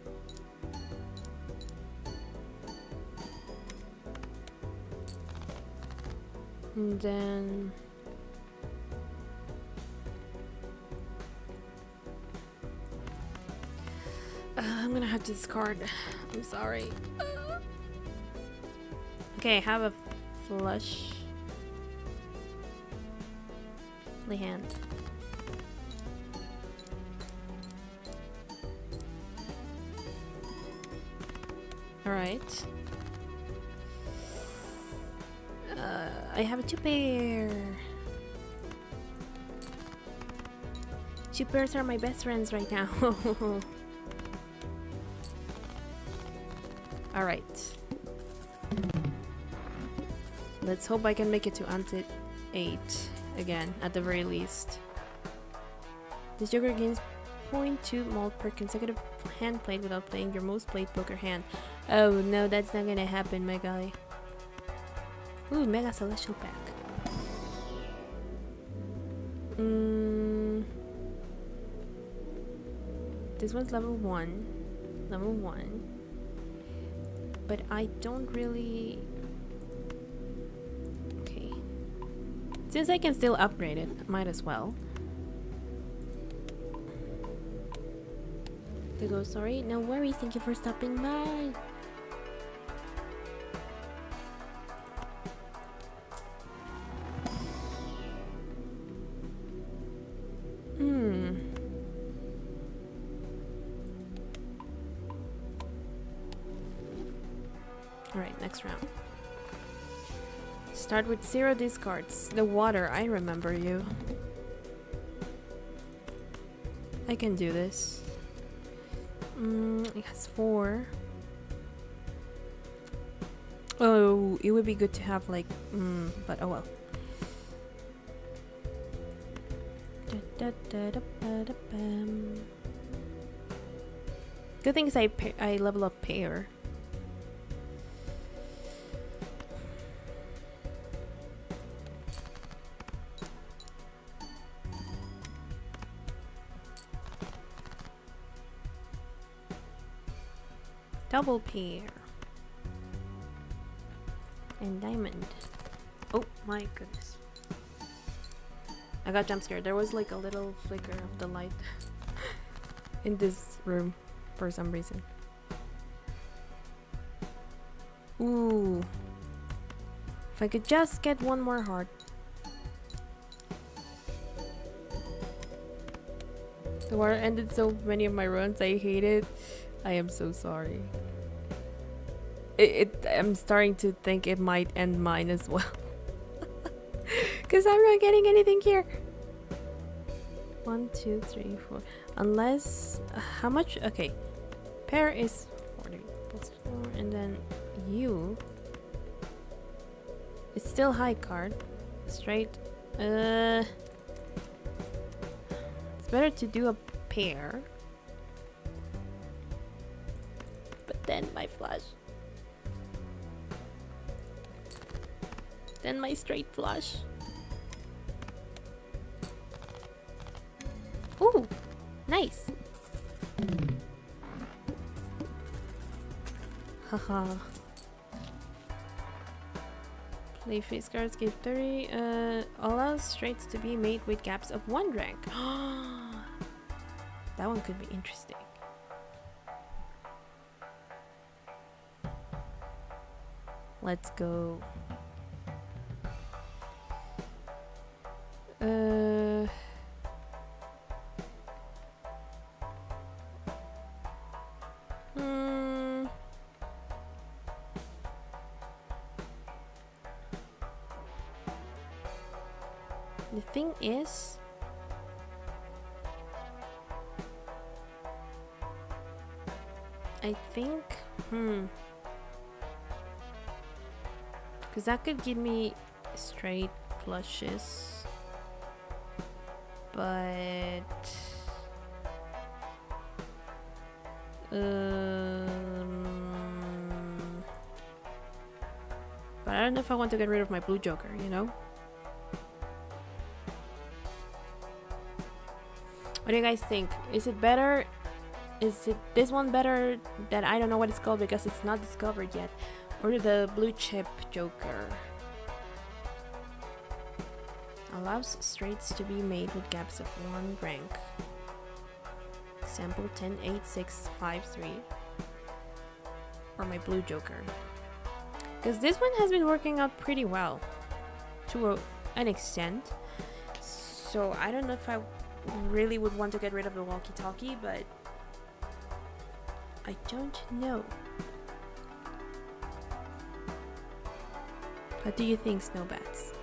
And then I'm gonna have to discard. I'm sorry. Okay, I have a flush. Play hand. Alright. I have a 2-pair. 2 pairs are my best friends right now. Alright. Let's hope I can make it to ante 8 again, at the very least. This joker gains 0.2 mult per consecutive hand played without playing your most played poker hand. Oh no, that's not gonna happen, my guy. Ooh, Mega Celestial Pack. This one's level 1. Level 1. But I don't really... Okay. Since I can still upgrade it, might as well. To go, sorry. No worries, thank you for stopping by. Alright, next round. Start with 0 discards. The water, I remember you. I can do this. It has 4. Oh, it would be good to have like, but oh well. Good thing is I level up pair. Double pair. And diamond. Oh my goodness. I got jump scared. There was like a little flicker of the light in this room for some reason. Ooh. If I could just get one more heart. The water ended so many of my runs. I hate it. I am so sorry. I'm starting to think it might end mine as well. Because I'm not getting anything here. 1, 2, 3, 4. Unless... how much? Okay. Pair is 40 plus 4. And then you... It's still high card. Straight. It's better to do a pair. But then my flush. Then my straight flush. Ooh, nice. Haha. Play face cards, give 30. Allows straights to be made with gaps of 1 rank. That one could be interesting. Let's go. The thing is, I think, because that could give me straight flushes, but I don't know if I want to get rid of my blue joker, you know? What do you guys think? Is it better Is it this one better that I don't know what it's called because it's not discovered yet? Or the blue chip Joker? Allows straights to be made with gaps of 1 rank. Sample 108653. Or my blue Joker. Because this one has been working out pretty well. To an extent. So I don't know if I really would want to get rid of the walkie-talkie, but I don't know. What do you think, Snowbats?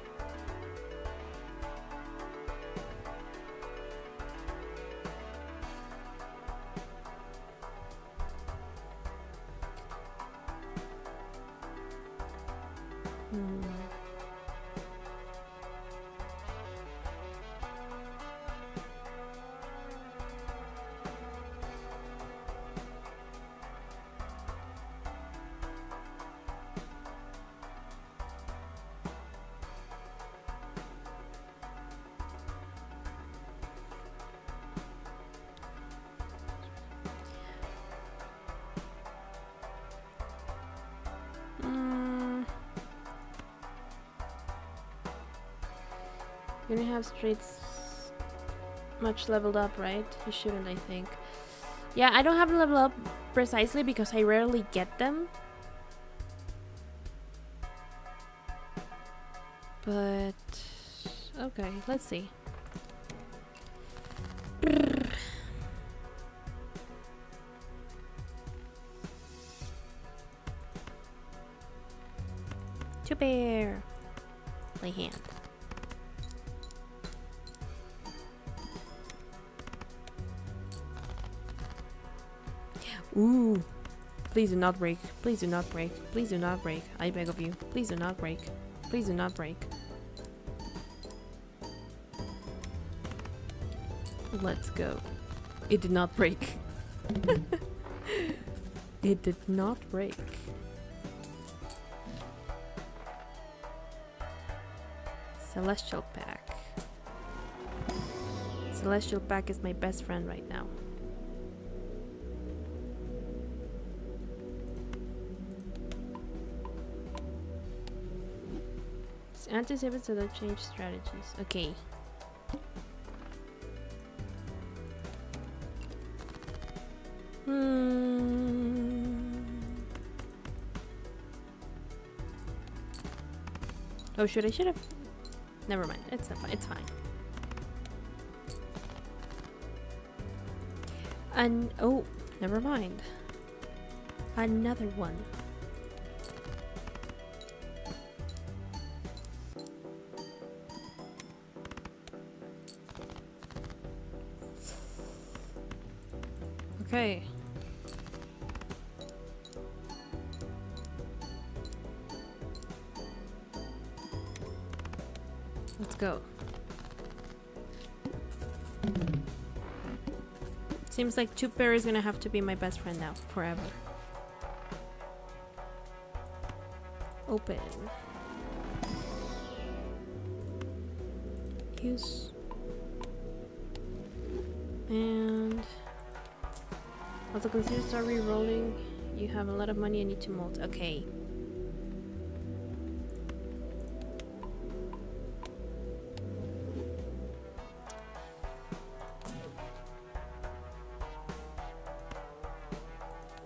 You don't have straights much leveled up, right? You shouldn't, I think. Yeah, I don't have level up precisely because I rarely get them. But okay, let's see. Two pair. Lay hand. Ooh. Please do not break. Please do not break. Please do not break. I beg of you. Please do not break. Please do not break. Let's go. It did not break. It did not break. Celestial Pack. Celestial Pack is my best friend right now. Anticipate so they'll change strategies. Okay. Oh, should have. Never mind. It's fine. It's fine. And oh, never mind. Another one. Okay. Let's go. Seems like two pair is gonna have to be my best friend now, forever. Open. Use. And also consider start re-rolling. You have a lot of money, I need to molt. Okay.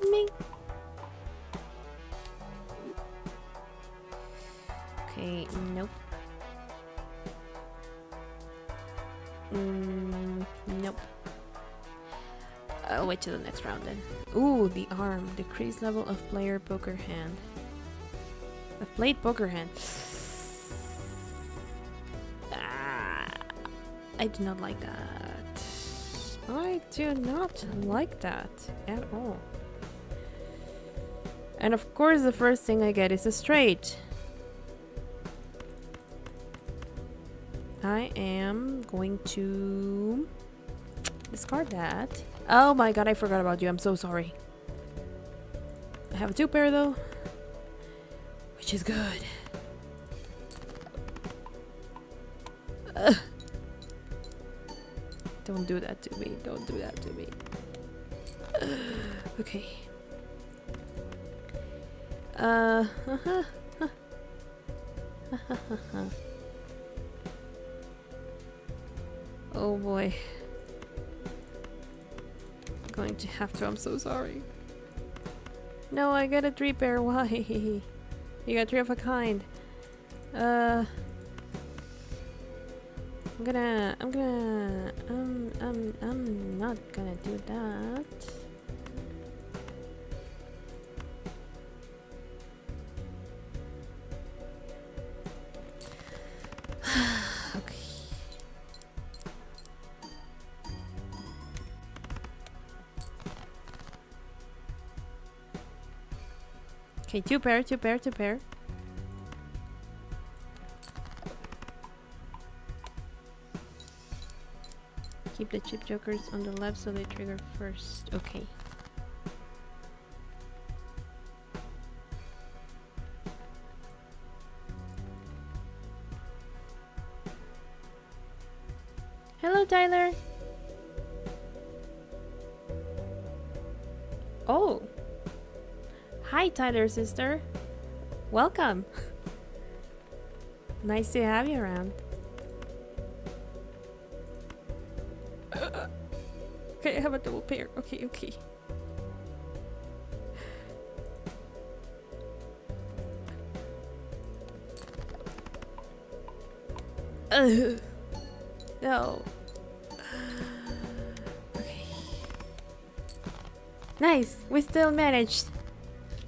Me. Okay, nope. Nope. I'll wait till the next round then. Ooh, the arm. Decrease level of player poker hand. I've played poker hand. I do not like that. I do not like that at all. And of course the first thing I get is a straight. I am going to discard that. Oh my god, I forgot about you. I'm so sorry. I have a two pair though, which is good. Don't do that to me. Don't do that to me. Okay. Oh boy. Going to have to, I'm so sorry. No, I got a 3 pair, why? You got 3 of a kind. I'm not gonna do that. Okay. Okay, 2 pair, 2 pair, 2 pair. Keep the chip jokers on the left so they trigger first. Okay. Hello, Tyler. Oh. Hi, Tyler, sister. Welcome. Nice to have you around. Okay, I have a double pair. Okay, okay. No. Okay. Nice. We still managed.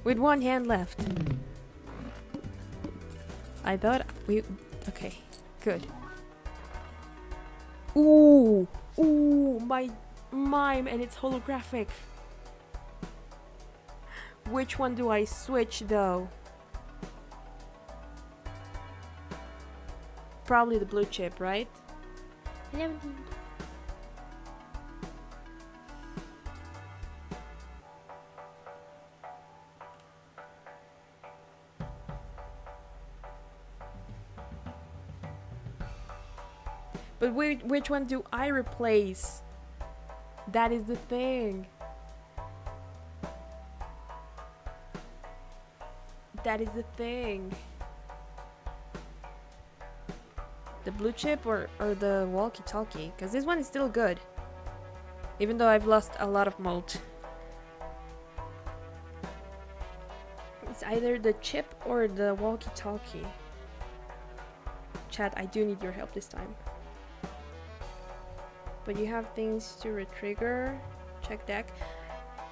With 1 hand left. I thought we... Okay. Good. Ooh. Ooh, my mime, and it's holographic. Which one do I switch though? Probably the blue chip, right? But which one do I replace? That is the thing. That is the thing. The blue chip or the walkie-talkie? Because this one is still good. Even though I've lost a lot of mold. It's either the chip or the walkie-talkie. Chat, I do need your help this time. But you have things to retrigger. Check deck.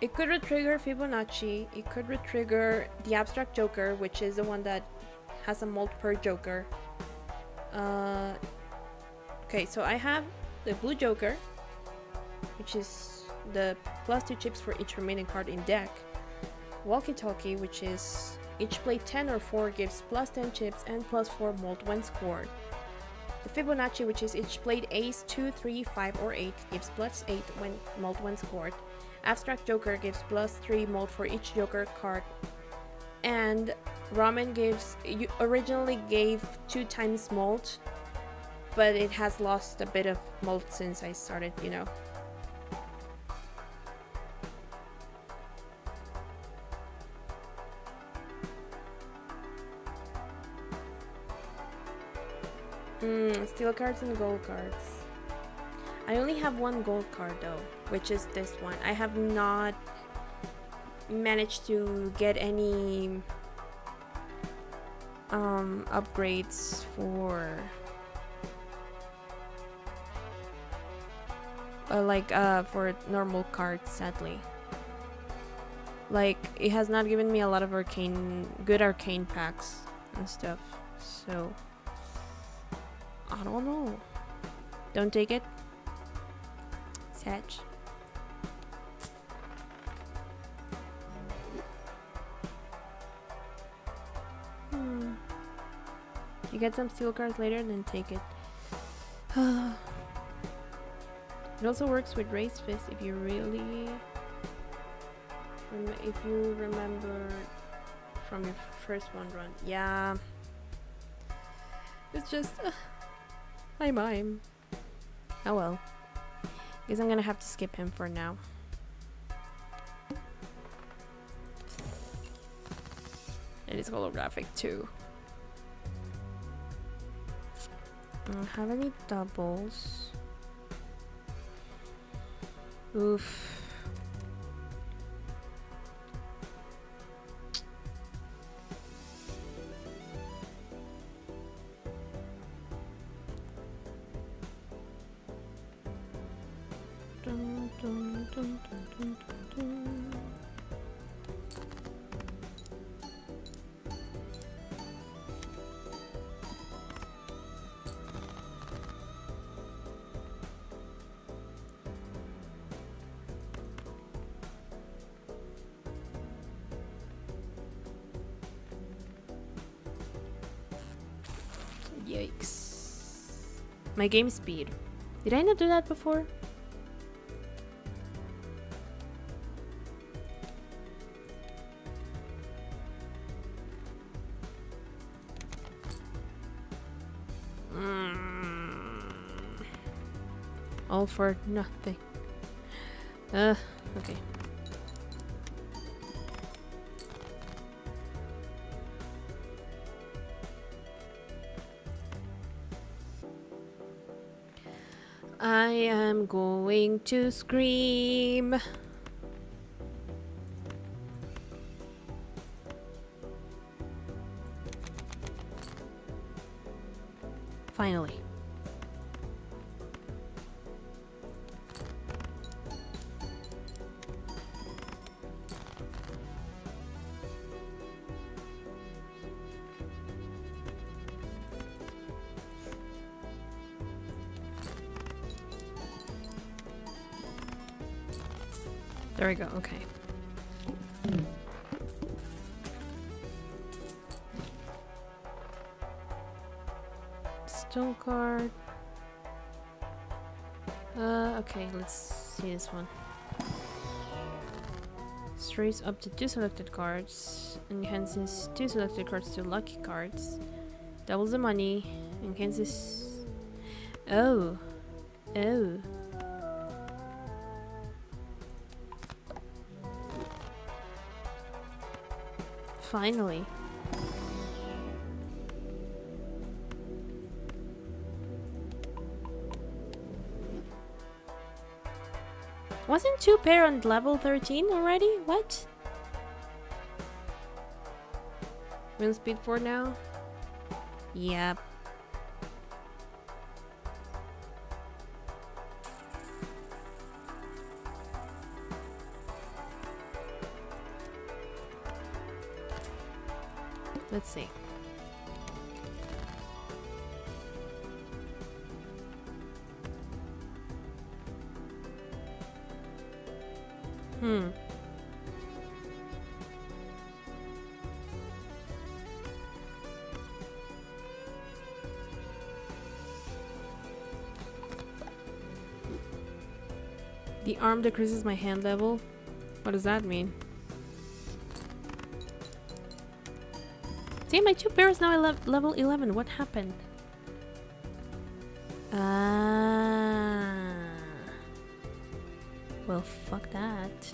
It could retrigger Fibonacci. It could retrigger the abstract joker, which is the one that has a mold per joker. Okay, so I have the blue joker, which is the +2 chips for each remaining card in deck. Walkie-talkie, which is each play 10 or 4 gives +10 chips and +4 mold when scored. The Fibonacci, which is each played ace, 2, 3, 5, or 8, gives +8 when mold when scored. Abstract Joker gives +3 mold for each Joker card. And Ramen originally gave 2 times mold, but it has lost a bit of mold since I started, you know. Steel cards and gold cards. I only have 1 gold card though, which is this one. I have not managed to get any upgrades for for normal cards, sadly. Like, it has not given me a lot of good arcane packs and stuff, so I don't know. Don't take it. Sag. You get some steel cards later, then take it. It also works with Raised Fist if you really... if you remember from your first one run. Yeah. It's just... I mime. Oh well. Guess I'm gonna have to skip him for now. is holographic too. I don't have any doubles. Oof. Dun, dun, dun, dun, dun, dun. Yikes. My game speed. Did I not do that before? All for nothing. Okay. I am going to scream. Finally. There we go, okay. Stone card. Okay, let's see this one. Strays up to 2 selected cards. Enhances 2 selected cards to lucky cards. Doubles the money. Enhances... Oh. Oh. Finally. Wasn't 2 pair on level 13 already? What? Wind speed 4 now? Yep. Let's see. The arm decreases my hand level? What does that mean? See, my 2 pair is now level 11. What happened? Ah. Well, fuck that.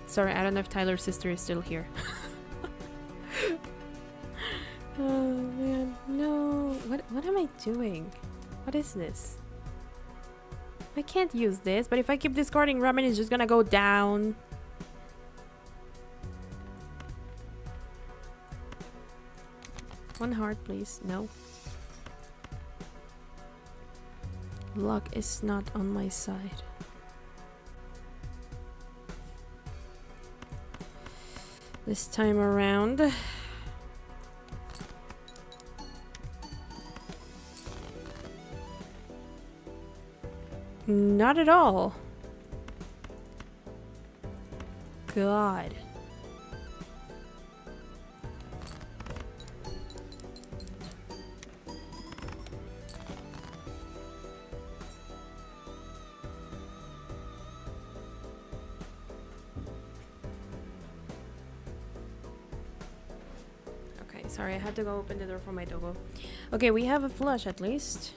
Sorry, I don't know if Tyler's sister is still here. Oh man, no. What am I doing? What is this? I can't use this, but if I keep discarding, ramen is just gonna go down. One heart, please. No. Luck is not on my side. This time around. Not at all. God. Okay, sorry, I had to go open the door for my doggo. Okay, we have a flush at least.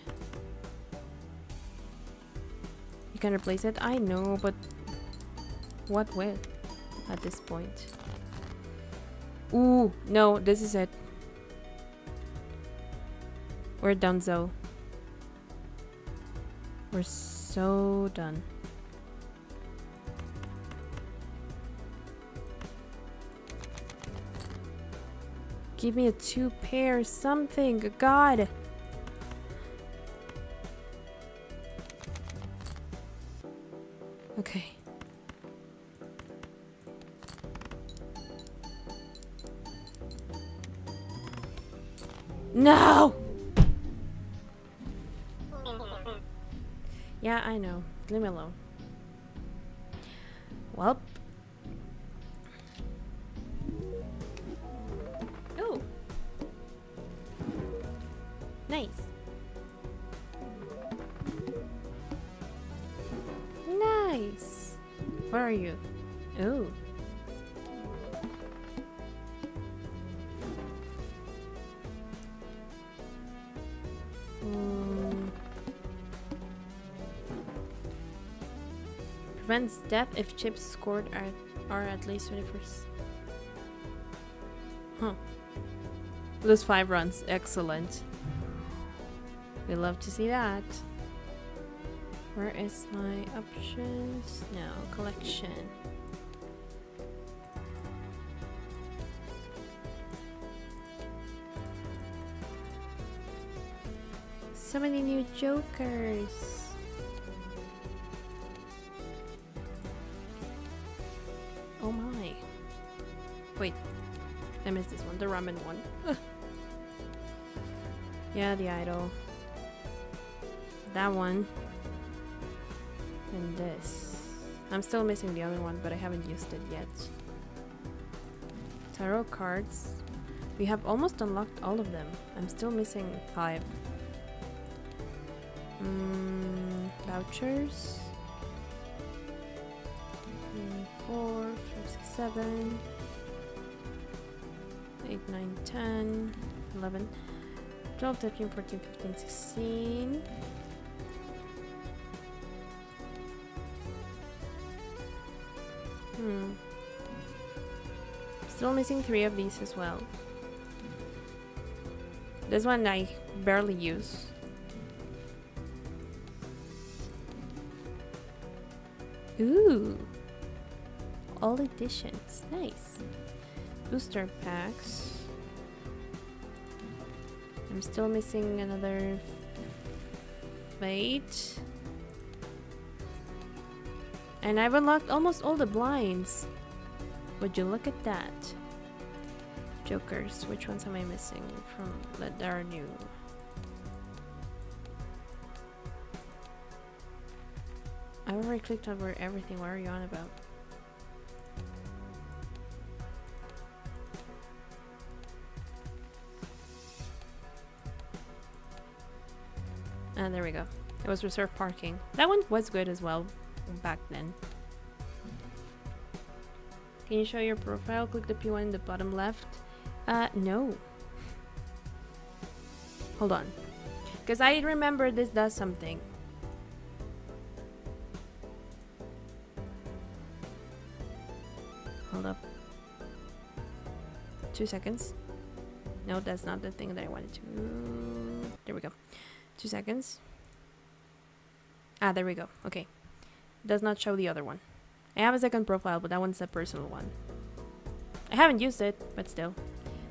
You can replace it, I know, but What with at this point? Ooh, no, this is it. We're done, Zoe. We're so done. Give me a 2 pair something, God. Okay. No! Yeah, I know. Leave me alone. Well. Oh. Nice. Nice. Where are you? Oh. Prevents death if chips scored are at least 21st. Huh. Lose 5 runs. Excellent. We love to see that. Where is my options? No, collection. So many new jokers. Oh my. Wait. I missed this one. The ramen one. Yeah, the idol. That one. And this. I'm still missing the other one, but I haven't used it yet. Tarot cards. We have almost unlocked all of them. I'm still missing 5. Vouchers. 4, 5, 6, 7, 8, 9, 10, 11, 12, 13, 14, 15, 16. Still missing 3 of these as well. This one I barely use. Ooh. All editions. Nice. Booster packs. I'm still missing another Fate. And I've unlocked almost all the blinds. Would you look at that? Jokers. Which ones am I missing from that are new? I already clicked over everything. What are you on about? And there we go. It was reserved parking. That one was good as well back then. Can you show your profile? Click the P1 in the bottom left. No. Hold on. Because I remember this does something. Hold up. 2 seconds. No, that's not the thing that I wanted to. There we go. 2 seconds. Ah, there we go. Okay. Does not show the other one. I have a second profile, but that one's a personal one. I haven't used it, but still.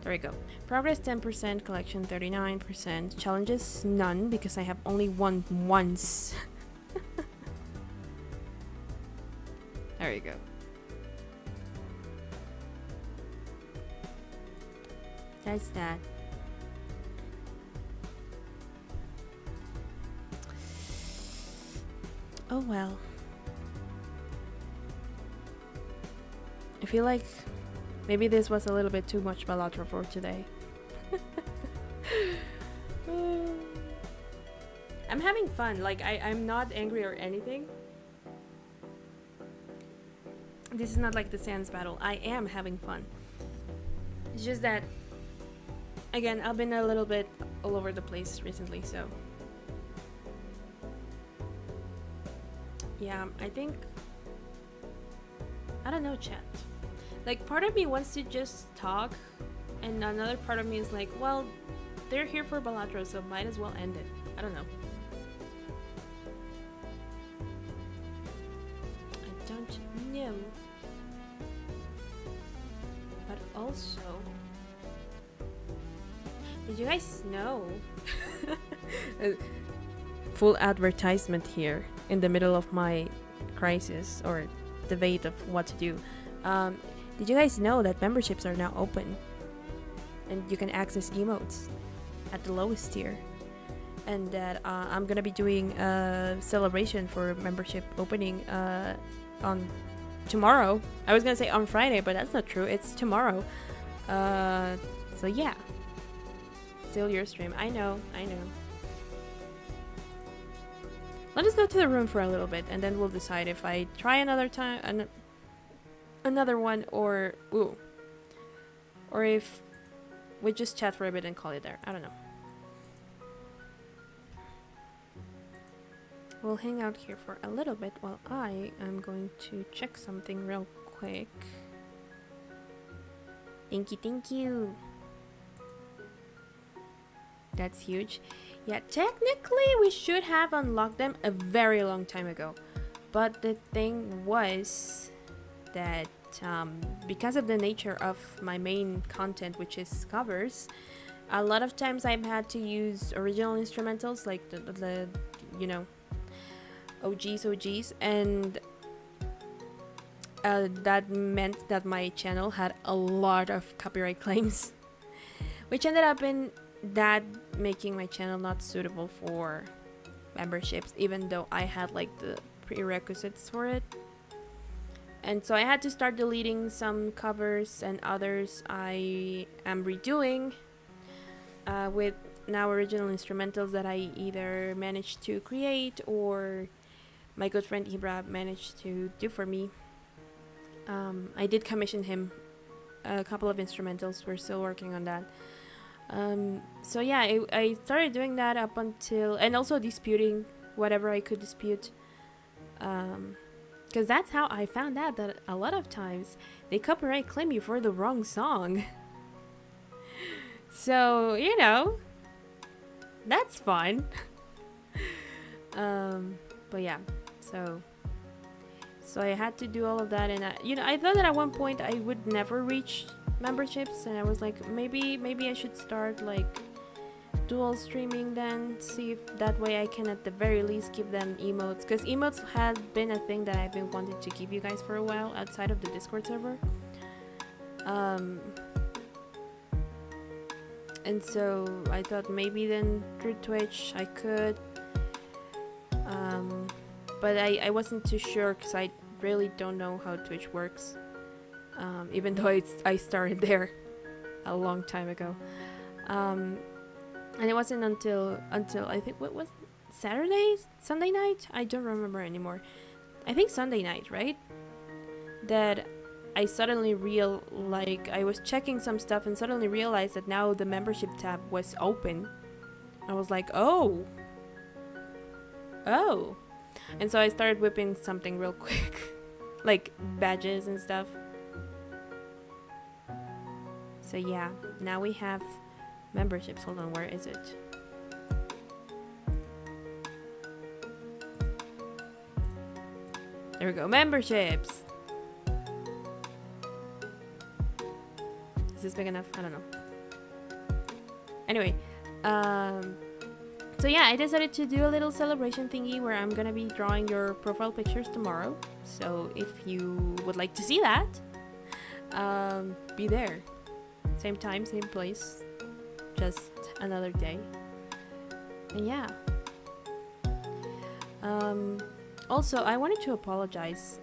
There we go. Progress 10%, collection 39%, challenges none because I have only won once. There you go. That's that. Oh well. I feel like maybe this was a little bit too much Balatro for today. I'm having fun. Like, I'm not angry or anything. This is not like the Sands battle. I am having fun. It's just that, again, I've been a little bit all over the place recently, so. Yeah, I think I don't know, chat. Like, part of me wants to just talk, and another part of me is like, well, they're here for Balatro, so might as well end it. I don't know. I don't know. But also, did you guys know? Full advertisement here in the middle of my crisis or debate of what to do. Did you guys know that memberships are now open and you can access emotes at the lowest tier, and that I'm gonna be doing a celebration for membership opening on tomorrow. I was gonna say on Friday, but that's not true. It's tomorrow. So yeah, still your stream. I know. Let us go to the room for a little bit, and then we'll decide if I try another time, another one, or if we just chat for a bit and call it there. I don't know. We'll hang out here for a little bit while I am going to check something real quick. Thank you. That's huge. Yeah, technically we should have unlocked them a very long time ago. But the thing was that because of the nature of my main content, which is covers, a lot of times I've had to use original instrumentals, like the you know, OGs, and that meant that my channel had a lot of copyright claims, which ended up in that making my channel not suitable for memberships, even though I had like the prerequisites for it. And so I had to start deleting some covers, and others I am redoing with now original instrumentals that I either managed to create or my good friend Ibra managed to do for me. I did commission him a couple of instrumentals. We're still working on that. So yeah, I started doing that up until, and also disputing whatever I could dispute, because that's how I found out that a lot of times they copyright claim you for the wrong song. So, you know, that's fun. But yeah, so I had to do all of that, and I thought that at one point I would never reach memberships, and I was like, maybe I should start like dual streaming then, see if that way I can at the very least give them emotes, because emotes had been a thing that I've been wanting to give you guys for a while outside of the Discord server. And so I thought maybe then through Twitch I could, but I wasn't too sure because I really don't know how Twitch works, even though I started there a long time ago. And it wasn't until I think, what was Sunday night? I don't remember anymore. I think Sunday night, right? That I suddenly I was checking some stuff and suddenly realized that now the membership tab was open. I was like, oh. And so I started whipping something real quick, like badges and stuff. So yeah, now we have memberships. Hold on, where is it? There we go, memberships. Is this big enough? I don't know. Anyway, so yeah, I decided to do a little celebration thingy where I'm gonna be drawing your profile pictures tomorrow. So if you would like to see that, be there. Same time, same place, just another day. And yeah. Also, I wanted to apologize.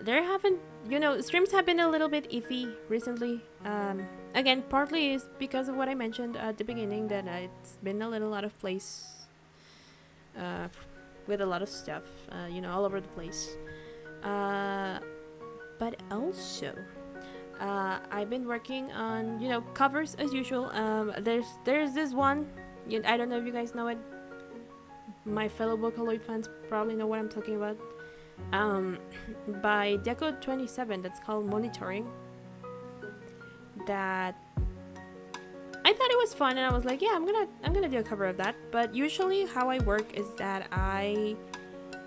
There haven't, streams have been a little bit iffy recently. Again, partly is because of what I mentioned at the beginning, that it's been a little out of place with a lot of stuff, all over the place. But also, I've been working on, covers as usual. There's this one, I don't know if you guys know it. My fellow Vocaloid fans probably know what I'm talking about. by Deco27 that's called Monitoring. That I thought it was fun, and I was like, yeah, I'm gonna do a cover of that. But usually, how I work is that I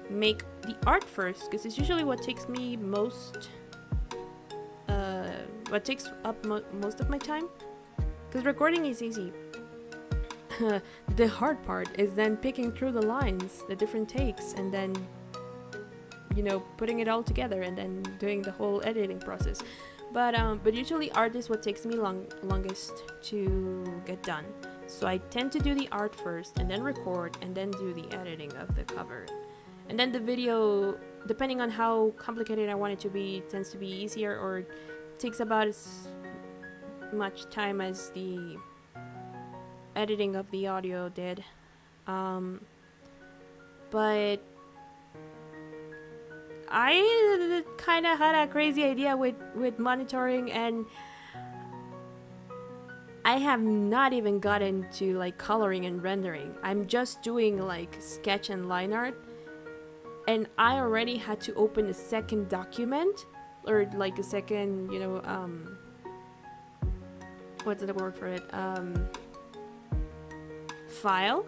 make the art first, because it's usually what takes me most, what takes up most of my time. Because recording is easy. The hard part is then picking through the lines, the different takes, and then, you know, putting it all together, and then doing the whole editing process. But usually art is what takes me longest to get done. So I tend to do the art first, and then record, and then do the editing of the cover. And then the video, depending on how complicated I want it to be, tends to be easier, or takes about as much time as the editing of the audio did. But I kind of had a crazy idea with monitoring, and I have not even gotten to like coloring and rendering. I'm just doing like sketch and line art, and I already had to open a second document, or like a second, you know, what's the word for it? File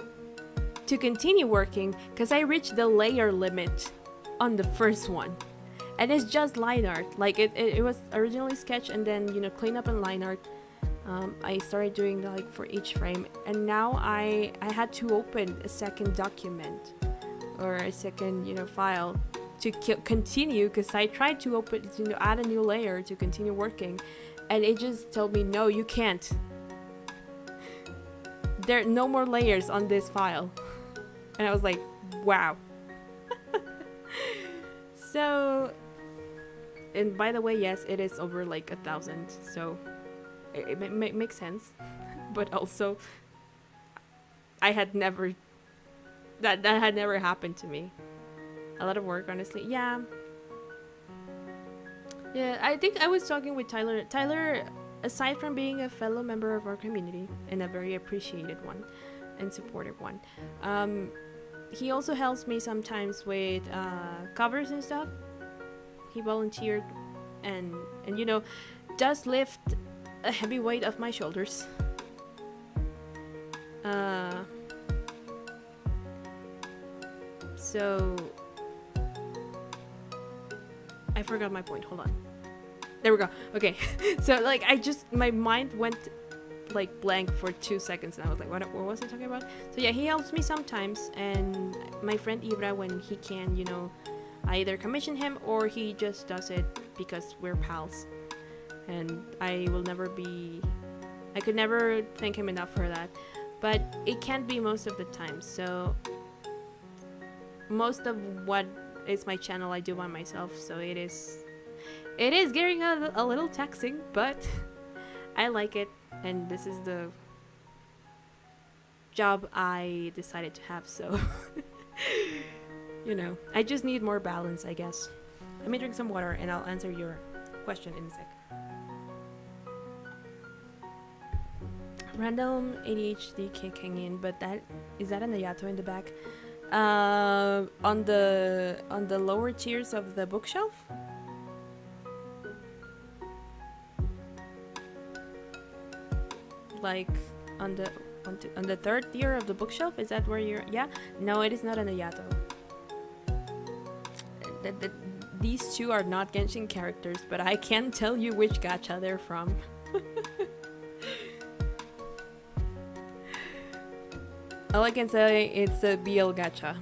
to continue working, because I reached the layer limit on the first one, and it's just line art. Like it was originally sketch, and then, you know, clean up and line art. I started doing like for each frame, and now I had to open a second document, or a second, you know, file to continue, because I tried to open, you know, add a new layer to continue working, and it just told me, no, you can't. There are no more layers on this file. And I was like, wow. So, and by the way, yes, it is over like 1,000, so it makes sense. But also, I had never, that had never happened to me. A lot of work, honestly. Yeah, I think I was talking with Tyler, aside from being a fellow member of our community, and a very appreciated one and supportive one, he also helps me sometimes with covers and stuff. He volunteered, and you know, does lift a heavy weight off my shoulders. So I forgot my point. Hold on. There we go. Okay. So like my mind went like blank for 2 seconds, and I was like, what was I talking about? So yeah, he helps me sometimes, and my friend Ibra, when he can, you know, I either commission him or he just does it because we're pals, and I could never thank him enough for that. But it can't be most of the time, so most of what is my channel I do by myself, so it is getting a little taxing, but I like it, and this is the job I decided to have, so you know, I just need more balance, I guess. Let me drink some water and I'll answer your question in a sec. Random ADHD kicking in, but is that an Ayato in the back? On the lower tiers of the bookshelf? Like on the third tier of the bookshelf? Is that where you're? Yeah. No, it is not an Ayato. These two are not Genshin characters, but I can tell you which gacha they're from. All I can say, it's a BL gacha.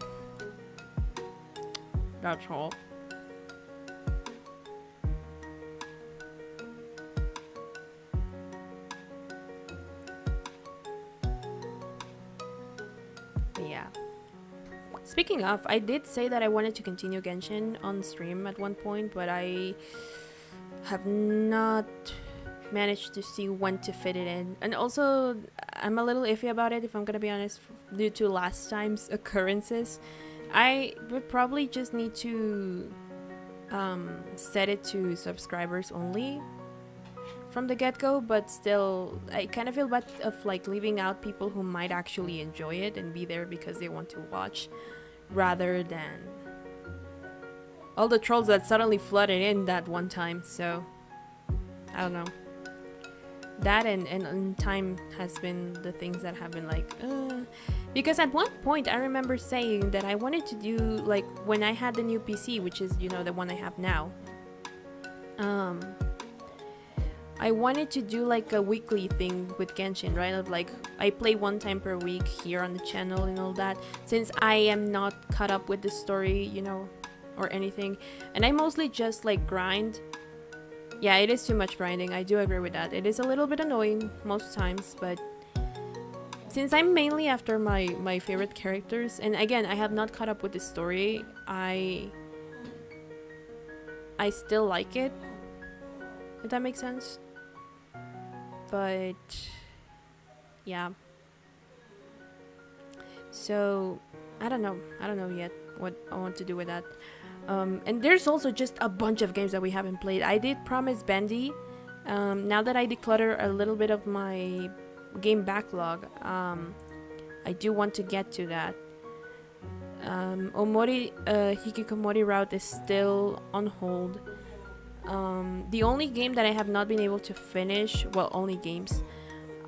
That's all. Yeah. Speaking of, I did say that I wanted to continue Genshin on stream at one point, but I have not managed to see when to fit it in. And also, I'm a little iffy about it, if I'm gonna be honest, due to last time's occurrences. I would probably just need to set it to subscribers only from the get-go, but still, I kind of feel bad of like leaving out people who might actually enjoy it and be there because they want to watch, rather than all the trolls that suddenly flooded in that one time. So I don't know. That and time has been the things that have been like, because at one point I remember saying that I wanted to do, like, when I had the new PC, which is, you know, the one I have now, I wanted to do like a weekly thing with Genshin, right? Of like, I play one time per week here on the channel and all that, since I am not caught up with the story, you know, or anything, and I mostly just like grind. Yeah, it is too much grinding. I do agree with that. It is a little bit annoying most times, but since I'm mainly after my favorite characters, and again, I have not caught up with the story, I still like it, if that makes sense. But yeah. So I don't know yet what I want to do with that. And there's also just a bunch of games that we haven't played. I did promise Bendy, now that I declutter a little bit of my game backlog, I do want to get to that. Omori Hikikomori route is still on hold. The only game that I have not been able to finish, well, only games,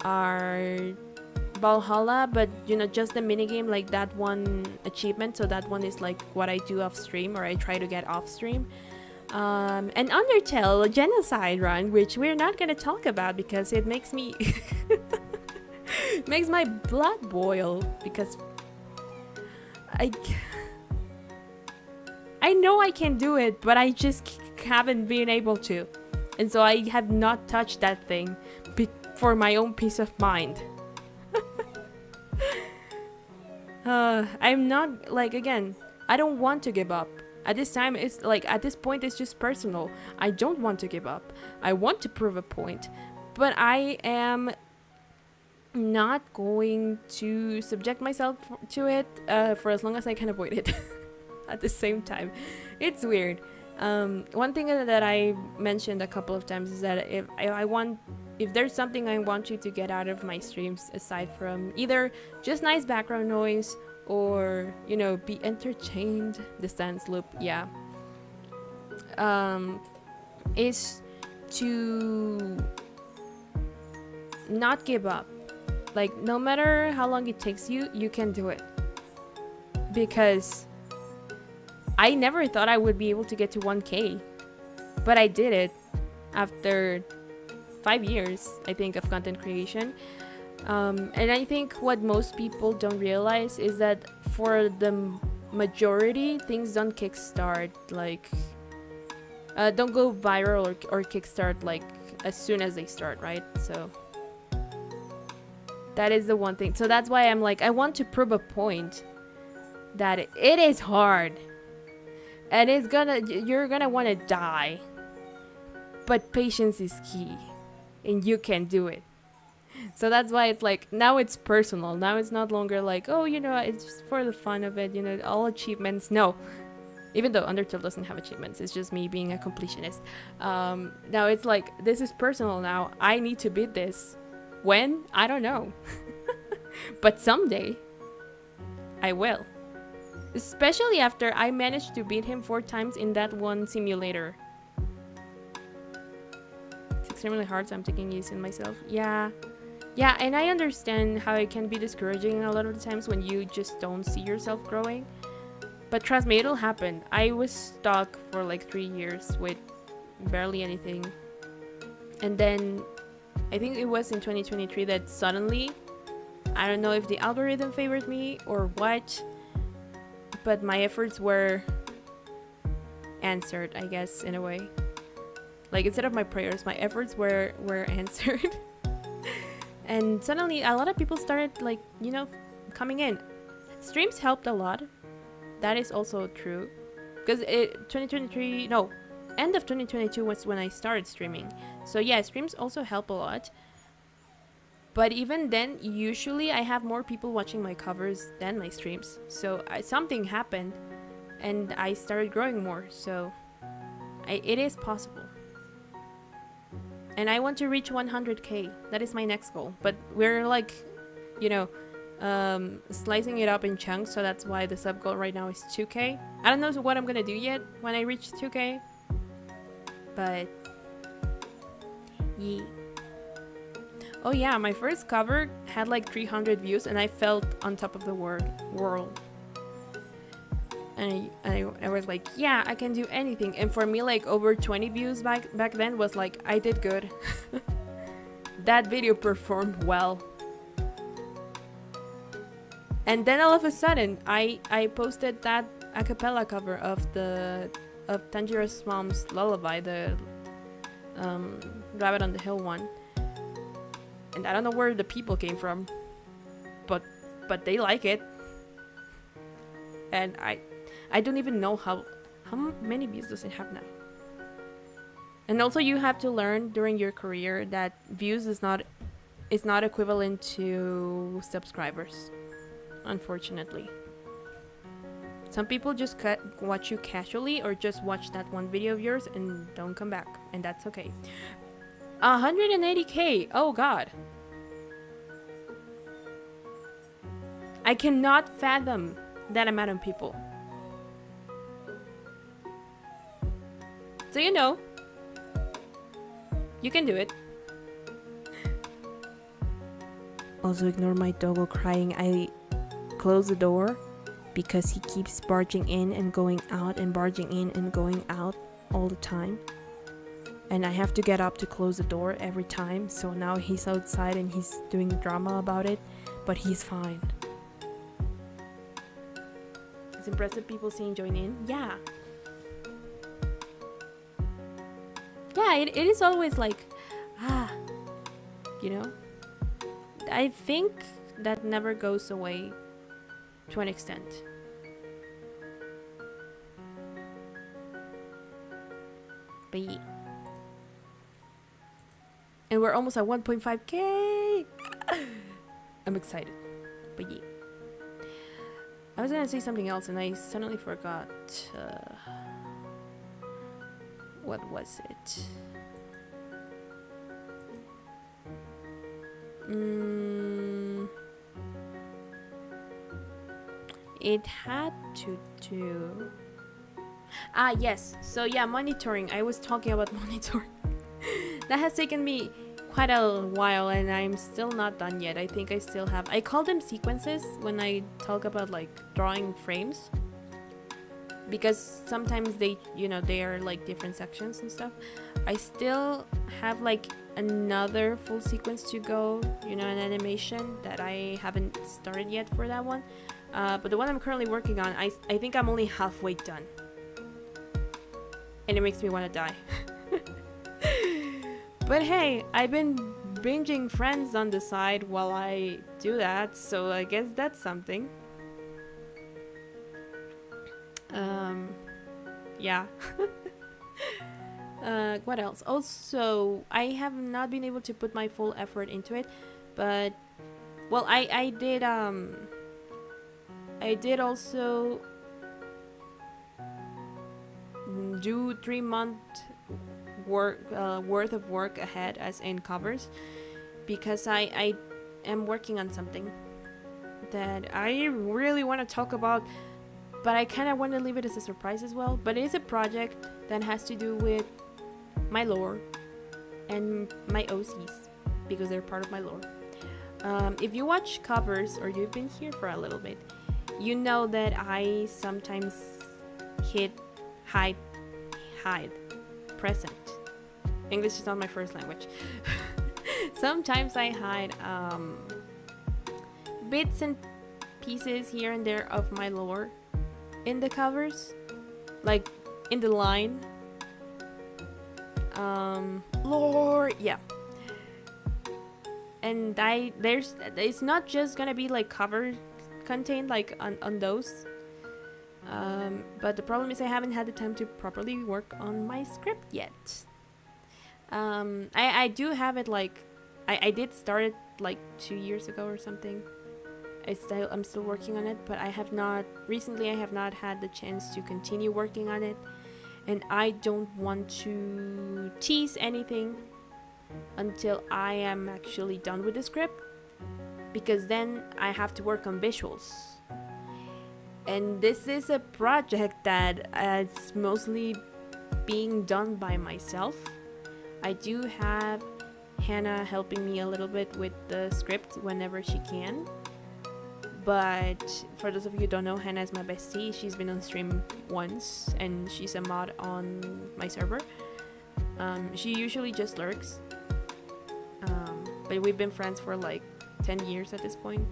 are Valhalla, but you know, just the minigame, like that one achievement. So that one is like what I do off stream, or I try to get off stream. And Undertale Genocide Run, which we're not gonna talk about because it makes me makes my blood boil, because I know I can do it, but I just haven't been able to, and so I have not touched that thing for my own peace of mind. I'm not, like, again, I don't want to give up. At this time, it's like, at this point, it's just personal. I don't want to give up. I want to prove a point, but I am not going to subject myself to it for as long as I can avoid it. At the same time, it's weird. One thing that I mentioned a couple of times is that if there's something I want you to get out of my streams, aside from either just nice background noise or, you know, be entertained, the stance loop, yeah, is to not give up. Like, no matter how long it takes you, you can do it. Because I never thought I would be able to get to 1K, but I did it after 5 years, I think, of content creation. And I think what most people don't realize is that for the majority, things don't kickstart, like, don't go viral or kickstart, like, as soon as they start, right? So that is the one thing. So that's why I'm like, I want to prove a point that it is hard. And you're gonna want to die. But patience is key. And you can do it. So that's why it's like, now it's personal. Now it's not longer like, oh, you know, it's just for the fun of it, you know, all achievements. No. Even though Undertale doesn't have achievements, it's just me being a completionist. Now it's like, this is personal now. I need to beat this. When? I don't know. But someday, I will. Especially after I managed to beat him 4 times in that one simulator. It's extremely hard, so I'm taking easy on myself. Yeah, and I understand how it can be discouraging a lot of the times when you just don't see yourself growing. But trust me, it'll happen. I was stuck for like 3 years with barely anything. And then, I think it was in 2023 that suddenly, I don't know if the algorithm favored me or what, but my efforts were answered, I guess, in a way. Like, instead of my prayers, my efforts were answered. And suddenly a lot of people started, like, you know, coming in. Streams helped a lot. That is also true. Because end of 2022 was when I started streaming. So yeah, streams also help a lot. But even then, usually I have more people watching my covers than my streams. So something happened and I started growing more. So it is possible. And I want to reach 100K. That is my next goal. But we're like, you know, slicing it up in chunks, so that's why the sub goal right now is 2k. I don't know what I'm gonna do yet when I reach 2k, but yeah. Oh yeah, my first cover had like 300 views and I felt on top of the world. And I was like, yeah, I can do anything. And for me, like over 20 views back then was like, I did good. That video performed well. And then all of a sudden, I posted that a cappella cover of Tanjiro's mom's lullaby, the Rabbit on the Hill one. And I don't know where the people came from, but they like it. And I don't even know how many views does it have now. And also you have to learn during your career that views is not equivalent to subscribers, unfortunately. Some people just watch you casually or just watch that one video of yours and don't come back, and that's okay. 180k, oh god. I cannot fathom that amount of people. So you know, you can do it. Also ignore my doggo crying. I close the door because he keeps barging in and going out and barging in and going out all the time. And I have to get up to close the door every time. So now he's outside and he's doing drama about it, but he's fine. It's impressive people saying join in. Yeah. Yeah, it is always like, you know? I think that never goes away to an extent. But yeah. And we're almost at 1.5k. I'm excited. But yeah. I was gonna say something else and I suddenly forgot. What was it? It had to do... yes. So yeah, monitoring. I was talking about monitoring. That has taken me quite a while and I'm still not done yet. I think I still have... I call them sequences when I talk about like drawing frames. Because sometimes they, you know, they are like different sections and stuff. I still have like another full sequence to go, you know, an animation that I haven't started yet for that one. But the one I'm currently working on, I think I'm only halfway done. And it makes me want to die. But hey, I've been binging Friends on the side while I do that, so I guess that's something. Yeah. What else? Also, I have not been able to put my full effort into it, but well, I did also do 3 month worth of work ahead, as in covers, because I am working on something that I really want to talk about. But I kind of want to leave it as a surprise as well. But it is a project that has to do with my lore and my OCs, because they're part of my lore. If you watch covers or you've been here for a little bit, you know that I sometimes hit hide, present. English is not my first language. Sometimes I hide bits and pieces here and there of my lore in the covers, like in the line. Lore, yeah. And it's not just gonna be like cover contained like on those. But the problem is I haven't had the time to properly work on my script yet. I do have it, like I did start it like 2 years ago or something. I'm still working on it, but I have not had the chance to continue working on it, and I don't want to tease anything until I am actually done with the script, because then I have to work on visuals. And this is a project that is mostly being done by myself. I do have Hannah helping me a little bit with the script whenever she can. But for those of you who don't know, Hannah is my bestie. She's been on stream once, and she's a mod on my server. She usually just lurks. But we've been friends for like 10 years at this point.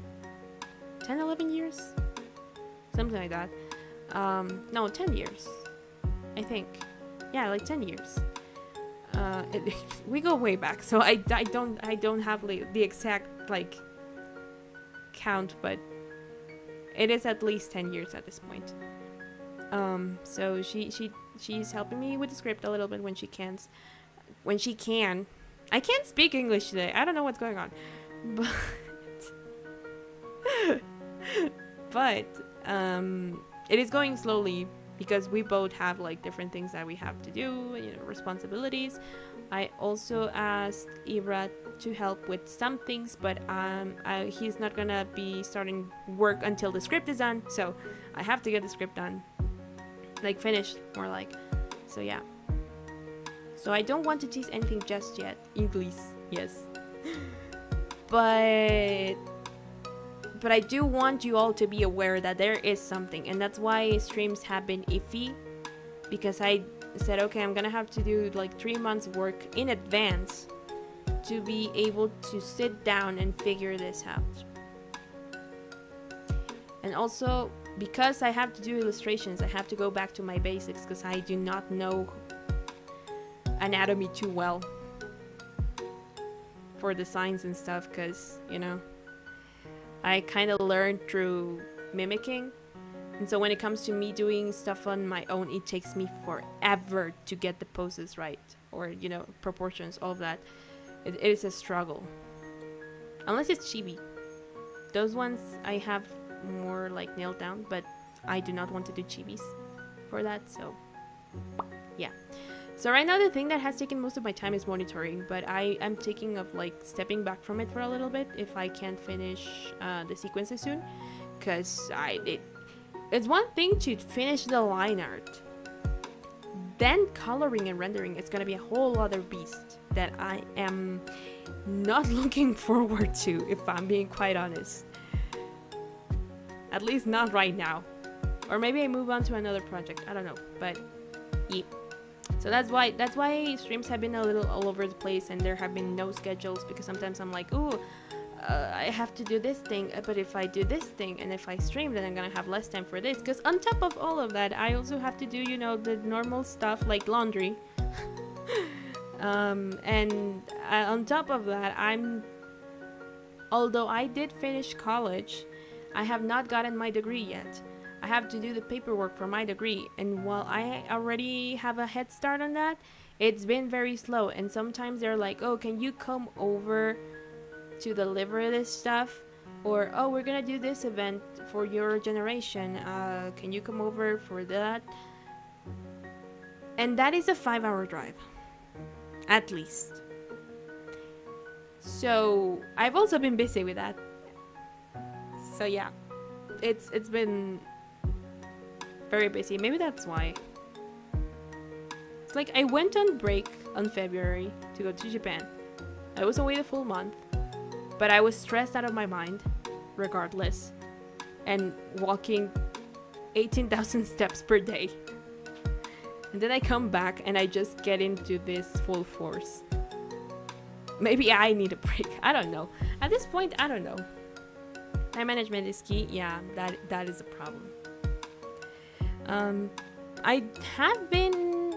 10, 11 years? Something like that. No, 10 years. I think. Yeah, like 10 years. We go way back, so I don't have like, the exact like count, but it is at least 10 years at this point. So she's helping me with the script a little bit when she can. I can't speak English today. I don't know what's going on, but it is going slowly because we both have like different things that we have to do, responsibilities. I also asked Ibra to help with some things, but he's not gonna be starting work until the script is done, so I have to get the script done, like finished, more like. So yeah. So I don't want to tease anything just yet. English, yes. But I do want you all to be aware that there is something, and that's why streams have been iffy, because I said, okay, I'm gonna have to do like 3 months work in advance to be able to sit down and figure this out. And also, because I have to do illustrations, I have to go back to my basics, because I do not know anatomy too well for the signs and stuff, because I kind of learned through mimicking, and so when it comes to me doing stuff on my own, it takes me forever to get the poses right, or proportions, all of that. It is a struggle, unless it's chibi. Those ones I have more like nailed down, but I do not want to do chibis for that, so yeah. So right now the thing that has taken most of my time is monitoring, but I am thinking of like stepping back from it for a little bit if I can't finish the sequences soon, because it's one thing to finish the line art, then coloring and rendering is gonna be a whole other beast that I am not looking forward to, if I'm being quite honest. At least not right now, or maybe I move on to another project, I don't know, but yeah. So that's why streams have been a little all over the place, and there have been no schedules, because sometimes I'm like, ooh, I have to do this thing, but if I do this thing and if I stream, then I'm gonna have less time for this, because on top of all of that, I also have to do the normal stuff like laundry. And on top of that, although I did finish college, I have not gotten my degree yet. I have to do the paperwork for my degree, and while I already have a head start on that, it's been very slow, and sometimes they're like, oh, can you come over to deliver this stuff, or oh, we're gonna do this event for your generation, can you come over for that? And that is a 5-hour drive, at least. So I've also been busy with that. So yeah, it's been very busy. Maybe that's why. It's like I went on break on February to go to Japan. I was away the full month, but I was stressed out of my mind regardless, and walking 18,000 steps per day. And then I come back and I just get into this full force. Maybe I need a break. I don't know. At this point, I don't know. Time management is key. Yeah, that is a problem. I have been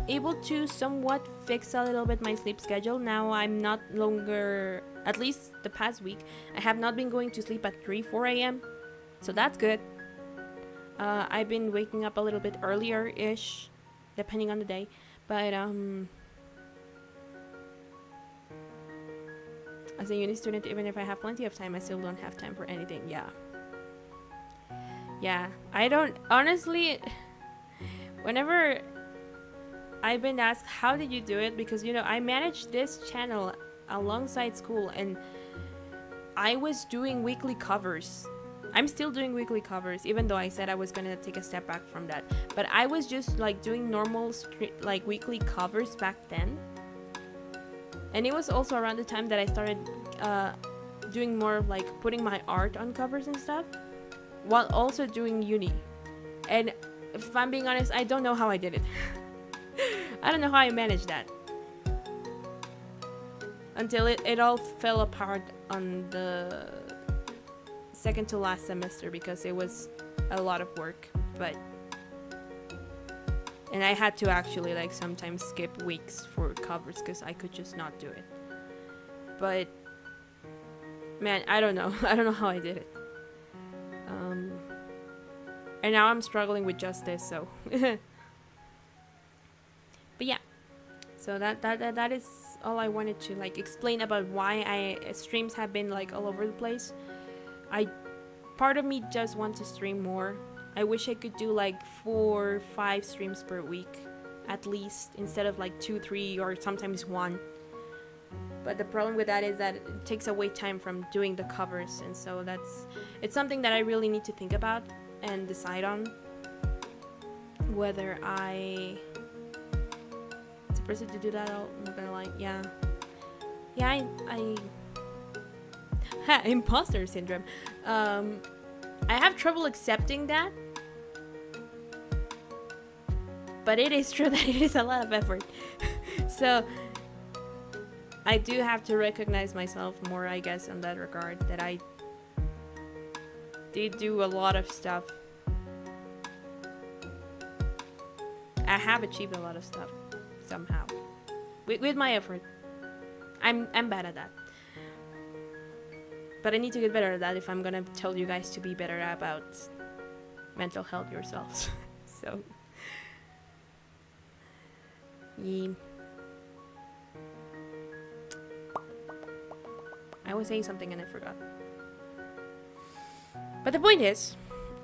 able to somewhat fix a little bit my sleep schedule. Now I'm not longer, at least the past week, I have not been going to sleep at 4 a.m. So that's good. I've been waking up a little bit earlier-ish, depending on the day. But as a uni student, even if I have plenty of time, I still don't have time for anything. Yeah, I don't, honestly, whenever I've been asked, how did you do it? Because, I manage this channel alongside school, and I was doing weekly covers. I'm still doing weekly covers, even though I said I was gonna take a step back from that. But I was just like doing normal like weekly covers back then. And it was also around the time that I started doing more like putting my art on covers and stuff, while also doing uni. And if I'm being honest, I don't know how I did it. I don't know how I managed that. Until it all fell apart on the second to last semester because it was a lot of work. And I had to actually like sometimes skip weeks for covers because I could just not do it. But man, I don't know. I don't know how I did it. And now I'm struggling with just this, so. But yeah. So that is all I wanted to like explain about why streams have been like all over the place. Part of me just wants to stream more. I wish I could do like 4 or 5 streams per week at least, instead of like 2, 3, or sometimes 1. But the problem with that is that it takes away time from doing the covers, and so it's something that I really need to think about and decide on whether I supposed to do that. I'm not gonna lie. Yeah, I imposter syndrome. I have trouble accepting that, but it is true that it is a lot of effort. So I do have to recognize myself more, I guess, in that regard, that I did do a lot of stuff. I have achieved a lot of stuff somehow with my effort. I'm bad at that, but I need to get better at that if I'm gonna tell you guys to be better about mental health yourselves. So yeah. I was saying something and I forgot. But the point is,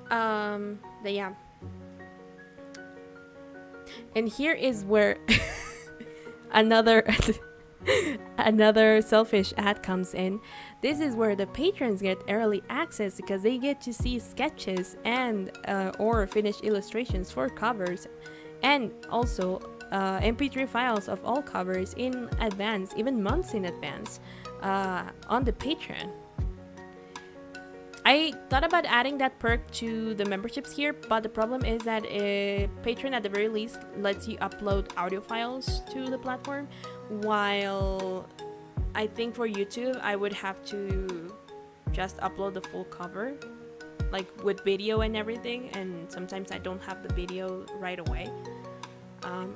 that yeah. And here is where another selfish ad comes in. This is where the patrons get early access because they get to see sketches and or finished illustrations for covers, and also MP3 files of all covers in advance, even months in advance, on the Patreon. I thought about adding that perk to the memberships here, but the problem is that Patreon at the very least lets you upload audio files to the platform, while I think for YouTube I would have to just upload the full cover, like with video and everything, and sometimes I don't have the video right away,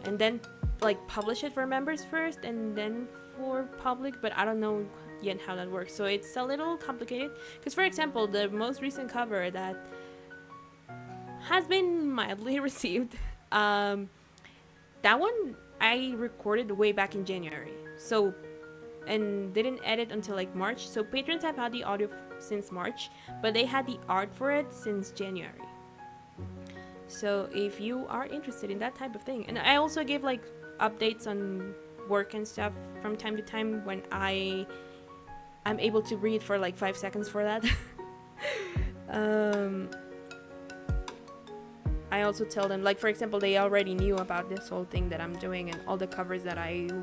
and then like publish it for members first and then for public, but I don't know yet how that works, so it's a little complicated. Because for example, the most recent cover that has been mildly received, that one I recorded way back in January, so, and didn't edit until like March. So patrons have had the audio since March, but they had the art for it since January. So if you are interested in that type of thing, and I also give like updates on work and stuff from time to time when I'm able to read for like 5 seconds for that. I also tell them, like for example, they already knew about this whole thing that I'm doing and all the covers that I've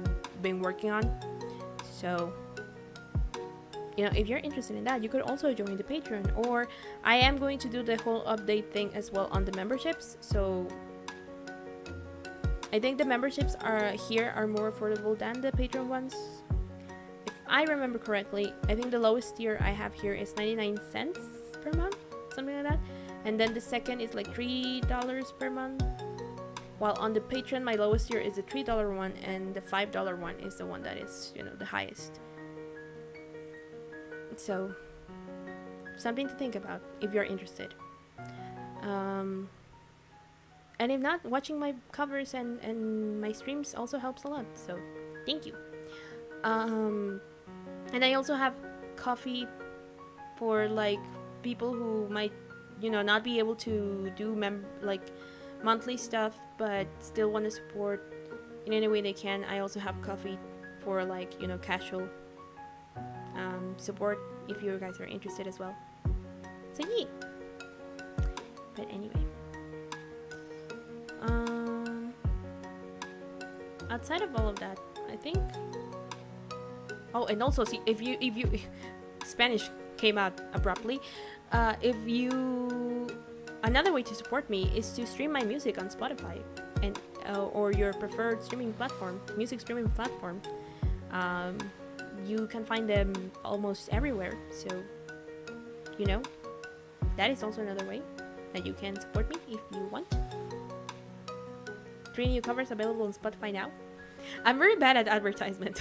been working on. So, you know, if you're interested in that, you could also join the Patreon, or I am going to do the whole update thing as well on the memberships. So I think the memberships are more affordable than the Patreon ones. If I remember correctly, I think the lowest tier I have here is 99 cents per month, something like that. And then the second is like $3 per month. While on the Patreon, my lowest tier is the $3 one, and the $5 one is the one that is, you know, the highest. So, something to think about if you're interested. And if not, watching my covers and my streams also helps a lot. So, thank you. And I also have coffee for like people who might, you know, not be able to do like monthly stuff, but still want to support in any way they can. I also have coffee for like, you know, casual support if you guys are interested as well. So yeah. But anyway, outside of all of that, I think. Oh, and also, see, if you Spanish came out abruptly. If you Another way to support me is to stream my music on Spotify and or your preferred streaming platform, music streaming platform. You can find them almost everywhere. So, you know, that is also another way that you can support me if you want. 3 new covers available on Spotify now. I'm very bad at advertisement.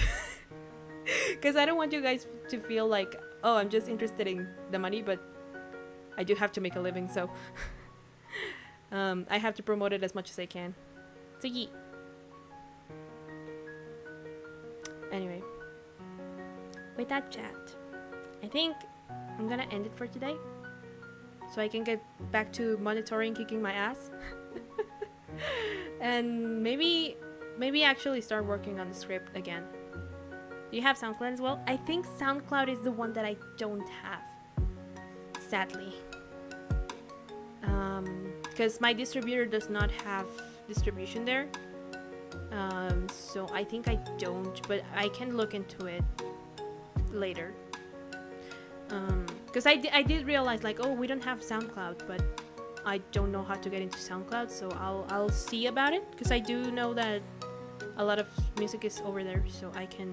Because I don't want you guys to feel like, oh, I'm just interested in the money, but I do have to make a living, so I have to promote it as much as I can. So yeah. Anyway, with that chat, I think I'm gonna end it for today, so I can get back to monitoring kicking my ass. And maybe actually start working on the script again. Do you have SoundCloud as well? I think SoundCloud is the one that I don't have, sadly. Because my distributor does not have distribution there. So I think I don't, but I can look into it later. Because I did realize, like, oh, we don't have SoundCloud, but I don't know how to get into SoundCloud, so I'll see about it, because I do know that a lot of music is over there, so I can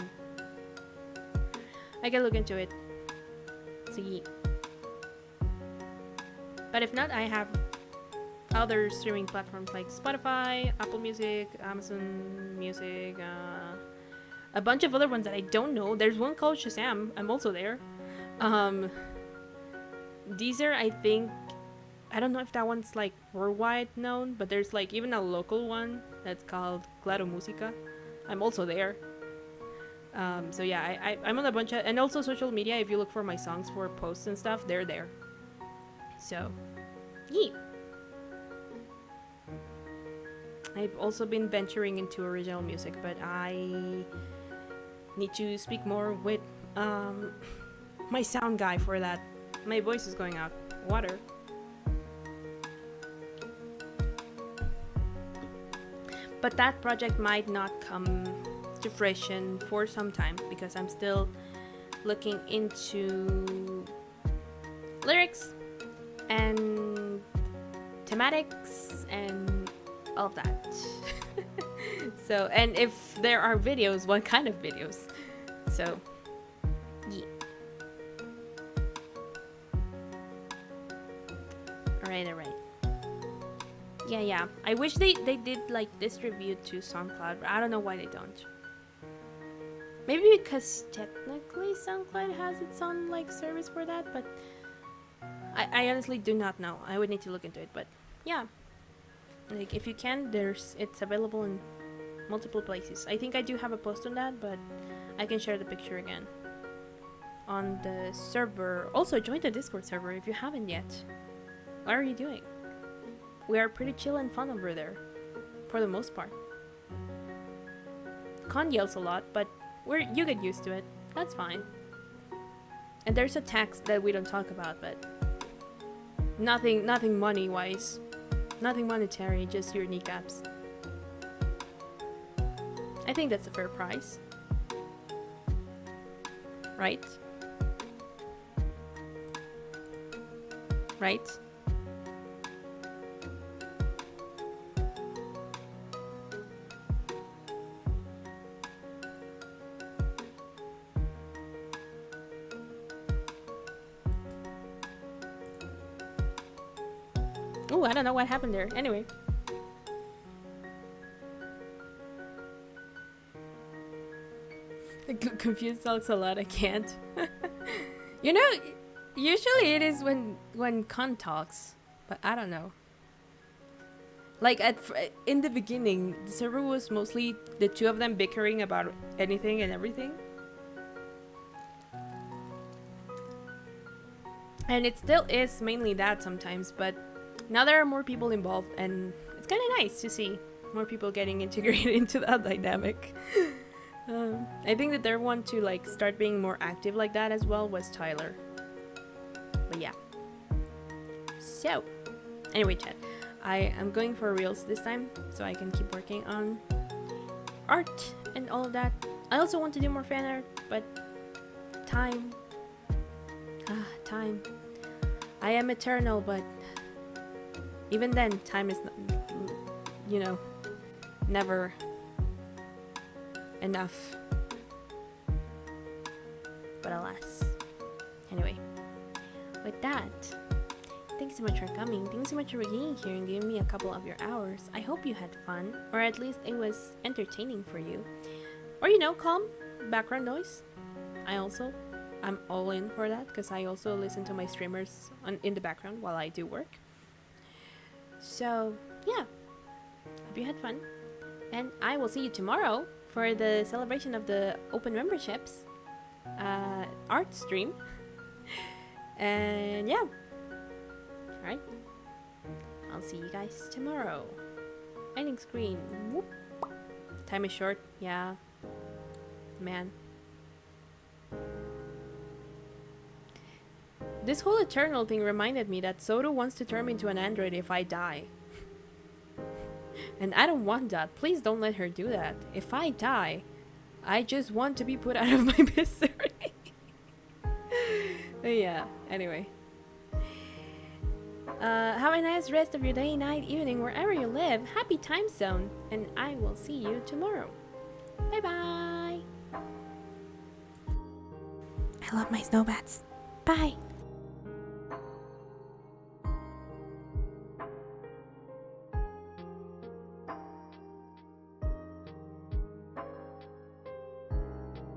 look into it. See. But if not, I have other streaming platforms like Spotify, Apple Music, Amazon Music, a bunch of other ones that I don't know. There's one called Shazam. I'm also there. Deezer, I think, I don't know if that one's like worldwide known, but there's like even a local one that's called Claro Música. I'm also there. So yeah, I'm on a bunch of, and also social media. If you look for my songs for posts and stuff, they're there. So, yeah. I've also been venturing into original music, but I need to speak more with my sound guy for that. My voice is going out. Water. But that project might not come to fruition for some time, because I'm still looking into lyrics and thematics and all of that. So, and if there are videos, what kind of videos? So, yeah. Alright. Yeah. I wish they did like distribute to SoundCloud, but I don't know why they don't. Maybe because technically SoundCloud has its own like service for that, but I honestly do not know. I would need to look into it, but yeah. Like, if you can, it's available in multiple places. I think I do have a post on that, but I can share the picture again on the server. Also, join the Discord server if you haven't yet. What are you doing? We are pretty chill and fun over there, for the most part. Con yells a lot, but you get used to it. That's fine. And there's a tax that we don't talk about, but nothing money-wise. Nothing monetary, just your kneecaps. I think that's a fair price. Right? Right? Oh, I don't know what happened there. Anyway. Confused talks a lot. I can't. You know, usually it is when Con talks, but I don't know. Like in the beginning, the server was mostly the two of them bickering about anything and everything. And it still is mainly that sometimes, but now there are more people involved, and it's kind of nice to see more people getting integrated into that dynamic. I think the third one to like start being more active like that as well was Tyler. But yeah. So, anyway, chat. I am going for reels this time so I can keep working on art and all of that. I also want to do more fan art, but time. Time. I am eternal, but even then, time is, you know, never enough. But alas. Anyway, with that, thanks so much for coming. Thanks so much for being here and giving me a couple of your hours. I hope you had fun, or at least it was entertaining for you. Or, you know, calm background noise. I'm all in for that because I also listen to my streamers in the background while I do work. So, yeah. Hope you had fun. And I will see you tomorrow for the celebration of the open memberships art stream. And yeah. Alright. I'll see you guys tomorrow. Ending screen. Whoop. Time is short. Yeah. Man. This whole eternal thing reminded me that Soto wants to turn me into an android if I die. And I don't want that. Please don't let her do that. If I die, I just want to be put out of my misery. But yeah, anyway. Have a nice rest of your day, night, evening, wherever you live. Happy time zone. And I will see you tomorrow. Bye-bye. I love my snowbats. Bye.